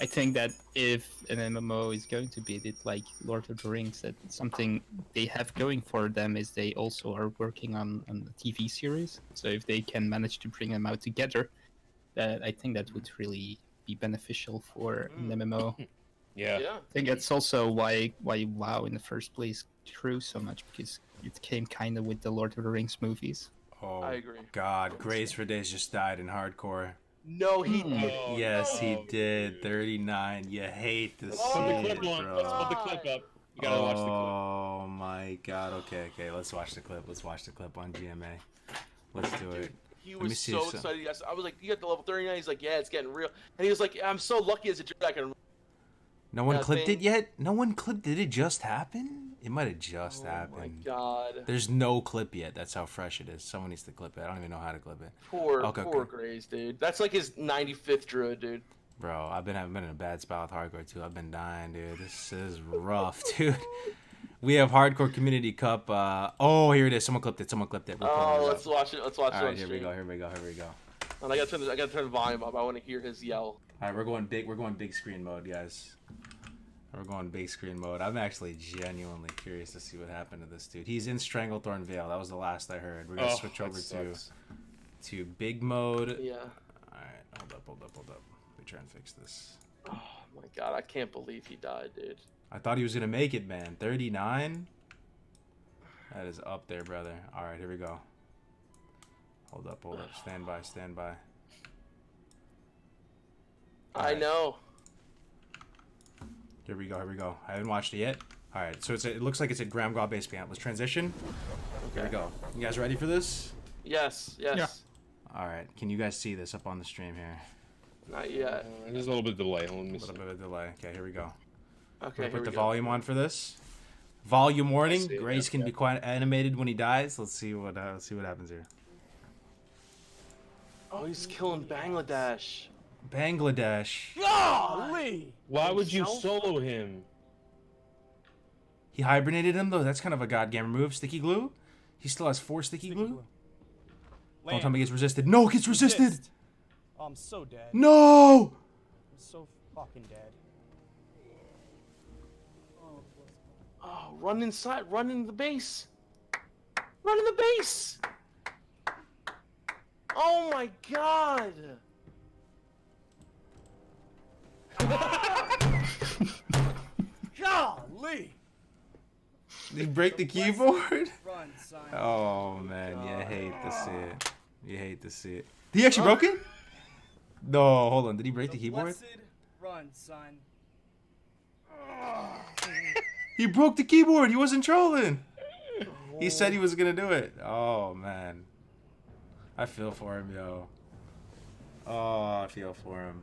I think that if an MMO is going to be a bit like Lord of the Rings, that something they have going for them is they also are working on a TV series. So if they can manage to bring them out together, that I think that would really be beneficial for an MMO. Yeah. Yeah. I think that's also why WoW in the first place grew so much, because it came kind of with the Lord of the Rings movies. Oh, I agree. God, Grace for Days just died in hardcore. No, he did. Oh, Yes, he no, did. dude. 39. You hate to Let's see put the it, clip on. bro. Let's put the clip up. You gotta watch the clip. Oh my God. Okay. Let's watch the clip. Let's watch the clip on GMA. Let's do it. He Let me was see so some- excited. I was like, "You got the level 39?" He's like, "Yeah, it's getting real." And he was like, "I'm so lucky as a Jedi." I can. No one that clipped thing- it yet? No one clipped. Did it just happen? It might have just Oh my happened. God. There's no clip yet. That's how fresh it is. Someone needs to clip it. I don't even know how to clip it. Poor Okay. Grays, dude. That's like his 95th druid, dude. Bro, I've been in a bad spot with hardcore too. I've been dying, dude. This is rough, dude. We have hardcore community cup. Oh, here it is. Someone clipped it. We're pulling Oh, it let's up. watch it. Let's watch All it right, on here we stream. go. And I gotta turn the volume up. I want to hear his yell. All right, we're going big screen mode, guys. We're going big screen mode. I'm actually genuinely curious to see what happened to this dude. He's in Stranglethorn Vale. That was the last I heard. We're gonna switch over to big mode. Yeah. All right, hold up. Let me try and fix this. Oh my God, I can't believe he died, dude. I thought he was gonna make it, man. 39. That is up there, brother. All right, here we go. Hold up. Stand by. I know. Here we go. I haven't watched it yet. All right, so it looks like it's at Gramgaw Base Camp. Let's transition. Here we go. You guys ready for this? Yes. Yeah. All right. Can you guys see this up on the stream here? Not yet. There's a little bit of delay. Let me A see. little bit of a delay. Okay, here we go. Okay. Put Here the we go. volume on for this. Volume warning. see it, Grace yeah, can yeah. be quite animated when he dies. Let's see what happens here. Oh, he's killing Bangladesh. Bangladesh. Golly! Why would you Himself? solo him? He hibernated him though. That's kind of a god gamer move. Sticky glue. He still has 4 sticky glue. Don't tell me he gets resisted. No, it gets resisted. Resist. Oh, I'm so dead. No. I'm so fucking dead. Oh, run inside. Run in the base. Run in the base. Oh my God. Golly! Did he break the keyboard? Run, son. Oh man, you hate to see it. He actually broke it? No, hold on. Did he break the keyboard? Blessed run, son. He broke the keyboard. He wasn't trolling. He said he was gonna do it. Oh man, I feel for him, yo. Oh, I feel for him.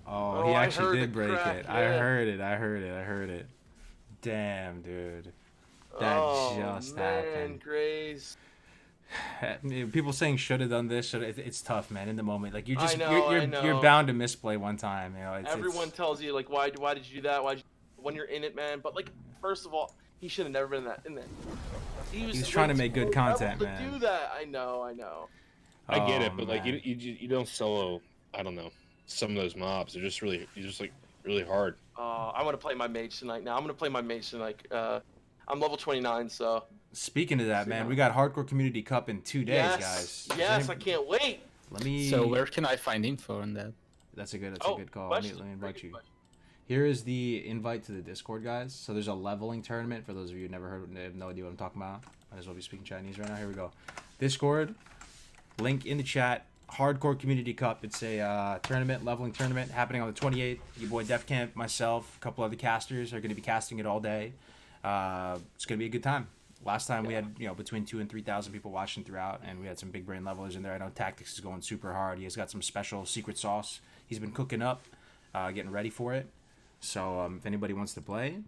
Oh, he I actually heard did the break crack, it. I yeah. heard it. Damn, dude. That Oh, just man, happened. Grace. People saying should have done this. It's tough, man. In the moment, like I know, you're bound to misplay one time. You know, Everyone tells you like, why did you do that? When you're in it, man. But like, first of all, he should have never been in that. He was trying to way make good too content, rebel man. To do that, I know. I get Oh, it, but like man. you don't solo. I don't know. Some of those mobs are just really hard. I want to play my mage tonight. Now I'm gonna play my mage tonight. I'm level 29, so. Speaking of that, man, we got Hardcore Community Cup in 2 days, Yes, guys. yes, I can't wait. Let me. So where can I find info on that? That's a good Oh, call. Let me question. invite you. Here is the invite to the Discord, guys. So there's a leveling tournament for those of you who never heard, have no idea what I'm talking about. I just will be speaking Chinese right now. Here we go. Discord, link in the chat. Hardcore Community Cup. It's a tournament, leveling tournament happening on the 28th. Your boy Defcamp, myself, a couple other casters are going to be casting it all day. It's going to be a good time. Last time we had between 2,000 and 3,000 people watching throughout, and we had some big brain levelers in there. I know Tactics is going super hard. He has got some special secret sauce he's been cooking up, getting ready for it. So if anybody wants to play,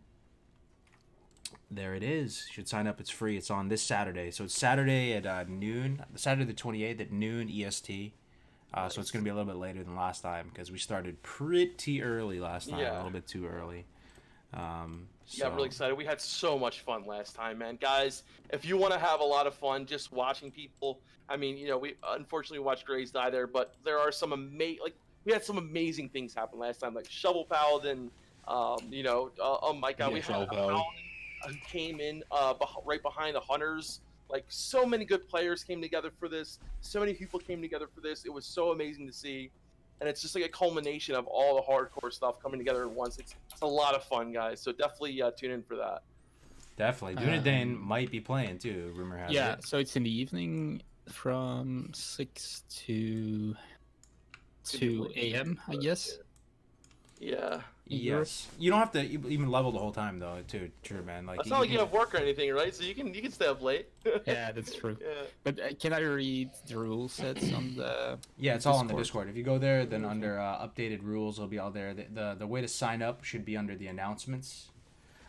there it is. You should sign up. It's free. It's on this Saturday. So it's Saturday at noon. Saturday the 28th at noon EST. So it's going to be a little bit later than last time because we started pretty early last time. A little bit too early. Yeah, I'm really excited. We had so much fun last time, man. Guys, if you want to have a lot of fun just watching people, I mean, we unfortunately watched Grays die there, but there are some amazing, like, we had some amazing things happen last time, like Shovel Paladin. Oh my God, Yeah, we had Shovel a Paladin. Paladin who came in right behind the Hunters. Like, so many good players came together for this. So many people came together for this. It was so amazing to see. And it's just like a culmination of all the hardcore stuff coming together at once. It's a lot of fun, guys. So definitely tune in for that. Definitely. Dunedain might be playing too, rumor has Yeah, it. so it's in the evening from 6 to 2 a.m., I guess. Yeah. Yes. You don't have to even level the whole time though, too. True, man. Like It's not like you have work or anything, right? So you can stay up late. Yeah, that's true. Yeah. But can I read the rule sets on the? Yeah, it's all on the Discord? Discord. If you go there, then under updated rules, it'll be all there. The way to sign up should be under the announcements.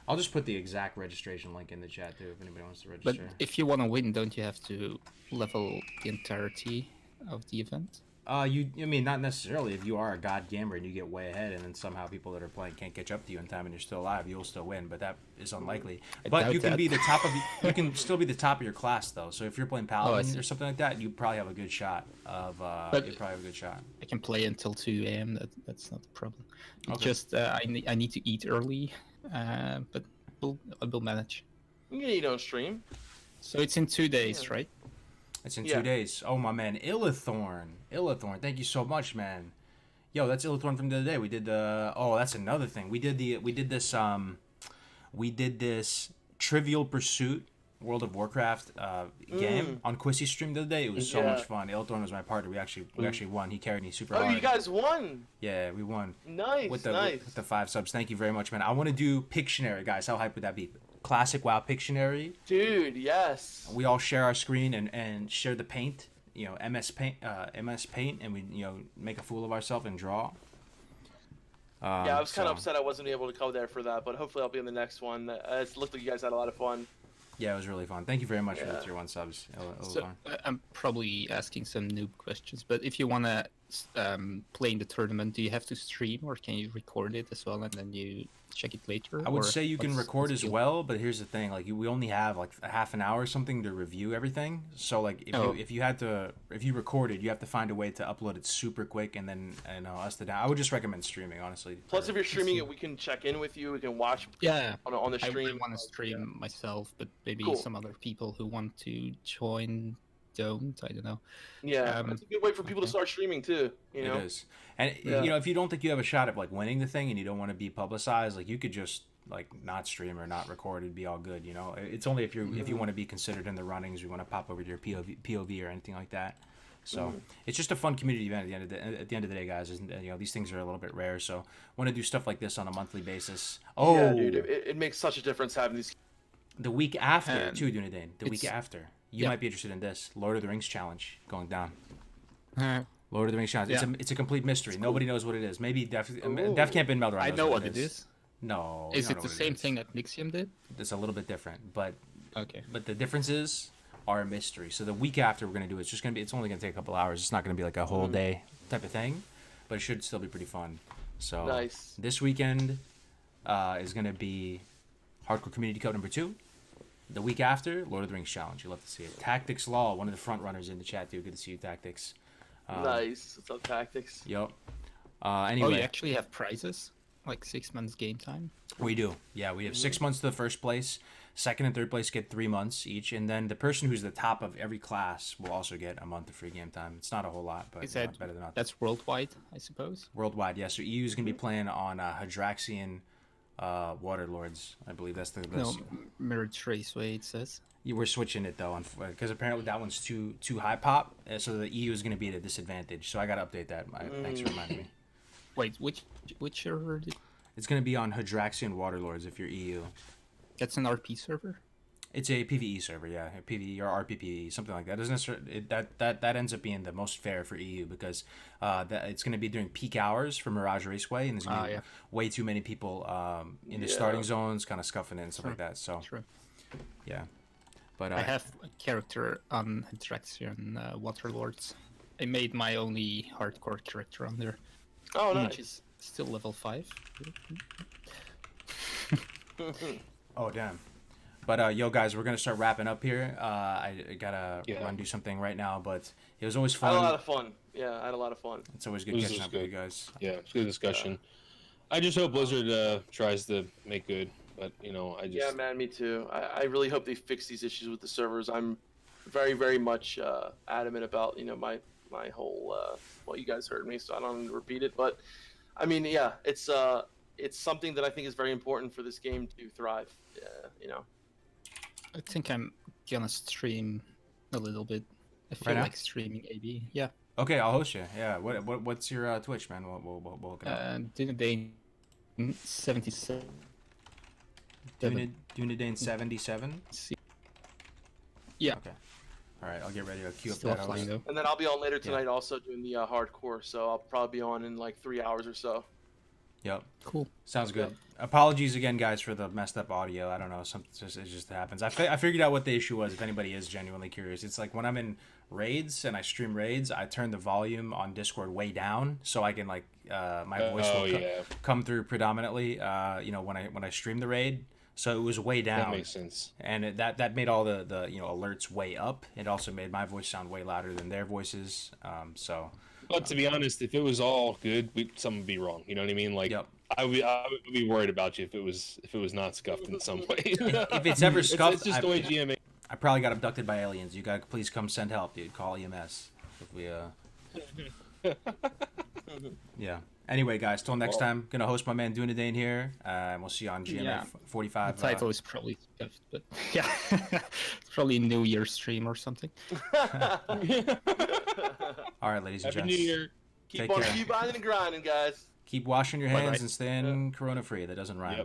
I'll just put the exact registration link in the chat too, if anybody wants to But register. if you want to win, don't you have to level the entirety of the event? I mean, not necessarily. If you are a god gamer and you get way ahead, and then somehow people that are playing can't catch up to you in time, and you're still alive, you'll still win. But that is unlikely. I But doubt you can that. be the top of. You can still be the top of your class though. So if you're playing paladin see. or something like that, you probably have a good shot of. But- you probably have a good shot. I can play until 2 a.m. That's not a problem. It's Okay. just I need to eat early, but I will manage. You can eat on stream. So it's in 2 days, Yeah. right? It's in Yeah. 2 days. Oh my man, Illithorn, thank you so much, man. Yo, that's Illithorn from the other day. We did the. Oh, that's another thing. We did this Trivial Pursuit World of Warcraft game on Quissy stream the other day. It was so Yeah. much fun. Illithorn was my partner. We actually won. He carried me super Oh, hard. you guys won. Yeah, we won Nice, with the nice. with the 5 subs. Thank you very much, man. I want to do Pictionary, guys. How hype would that be? Classic WoW Pictionary. Dude, yes. We all share our screen and share the paint, MS Paint, and we make a fool of ourselves and draw. Yeah, I was kind of upset I wasn't able to come there for that, but hopefully I'll be in the next one. It looked like you guys had a lot of fun. Yeah, it was really fun. Thank you very much for the Yeah. tier 1 subs. It was So fun. I'm probably asking some noob questions, but if you wanna play in the tournament, do you have to stream or can you record it as well and then you check it later? I would or say you can what's- record what's as the deal? well, but here's the thing: like we only have like a half an hour or something to review everything. So like if you recorded, you have to find a way to upload it super quick, and then us to down. I would just recommend streaming, honestly. Plus, if you're streaming it, we can check in with you. We can watch Yeah, on the I stream. want to stream myself, but maybe Cool. some other people who want to join don't. I don't know. Yeah, Um, it's a good way for people to okay. start streaming too. You know, It is, and Yeah. if you don't think you have a shot at like winning the thing, and you don't want to be publicized, like you could just like not stream or not record. It'd be all good. It's only if you want to be considered in the runnings, you want to pop over to your POV or anything like that. So it's just a fun community event at the end of the day, guys. These things are a little bit rare, so want to do stuff like this on a monthly basis. Oh, yeah, dude, it makes such a difference having these. the week after Um, too, Dunedain. The week it's- after, you yeah. might be interested in this Lord of the Rings challenge going down. Uh, Lord of the Rings challenge. Yeah. It's a complete mystery. Nobody knows what it is. Maybe Ooh. Defcamp and Melderon. I knows know what it is. No, you Is don't it know the what same is. thing that Nixium did? It's a little bit different, but Okay. the differences are a mystery. So the week after we're gonna do it, it's only gonna take a couple hours. It's not gonna be like a whole day type of thing, but it should still be pretty fun. So Nice. this weekend is gonna be Hardcore Community Cup number 2. The week after, Lord of the Rings challenge. You'll love to see it. Tactics Law, one of the front runners in the chat, dude. Good to see you, Tactics. Nice. What's up, tactics? Yep. Oh, Anyway, you actually have prizes, like 6 months game time. we do. Yeah, we have 6 months to the first place. Second and third place get 3 months each, and then the person who's the top of every class will also get a month of free game time. It's not a whole lot, but Is that better than nothing. that's worldwide, I suppose? Worldwide, yeah. So EU is gonna be playing on Hydraxian Waterlords. I believe that's the No, Mirror Traceway it says. We're switching it though, because apparently that one's too high pop, so the EU is gonna be at a disadvantage. So I gotta update that. Thanks for reminding me. Wait, which server? It's gonna be on Hydraxian Waterlords if you're EU. That's an RP server. It's a PVE server, yeah, a PVE or RPPE, something like that. Doesn't necessarily, that ends up being the most fair for EU because it's going to be during peak hours for Mirage Raceway, and there's going to be yeah. way too many people in the starting zones, kind of scuffing it and stuff like that. So True. yeah, but I have a character on Hydraxian Waterlords. I made my only hardcore character on there, Oh, which nice. is still level 5. oh damn. But yo, guys, we're gonna start wrapping up here. I gotta run do something right now, but it was always I had a fun. lot of fun. Yeah, I had a lot of fun. It's always good It was catching just up with you good. guys. Yeah, it's good discussion. I just hope Blizzard tries to make good, but I just Yeah, man, me too. I really hope they fix these issues with the servers. I'm very, very much adamant about my whole well, you guys heard me, so I don't need to repeat it. But I mean, yeah, it's something that I think is very important for this game to thrive. I think I'm gonna stream a little bit. I feel Right now? like streaming AB. Yeah. Okay, I'll host you. Yeah. What's your Twitch, man? We'll look it up. Dunedain 77. Dunedain 77. Yeah. Okay. All right, I'll get ready to queue up Still that offline host. though. And then I'll be on later tonight, also doing the hardcore. So I'll probably be on in like 3 hours or so. Yep. Cool. Sounds good. Apologies again, guys, for the messed up audio. I don't know. It just happens. I figured out what the issue was. If anybody is genuinely curious, it's like when I'm in raids and I stream raids, I turn the volume on Discord way down so I can my voice will come through predominantly. When I stream the raid, so it was way down. that makes sense. And that made all the alerts way up. It also made my voice sound way louder than their voices. But to be honest, if it was all good, something would be wrong. You know what I mean? Like, Yep. I would be worried about you if it was not scuffed in some way. If it's ever scuffed, it's just the way GMA. I probably got abducted by aliens. You gotta please come send help, dude. Call EMS. If we Yeah. Anyway, guys, till next time. Gonna host my man Dunedain here, and we'll see you on GMA Yeah. The 45. title is probably stuffed, but yeah, it's probably New Year's stream or something. All right, ladies and Happy gents. New Year. Keep Take on care. keep grinding and grinding, guys. Keep washing your Bye-bye. hands and staying corona free. That doesn't rhyme. Yep.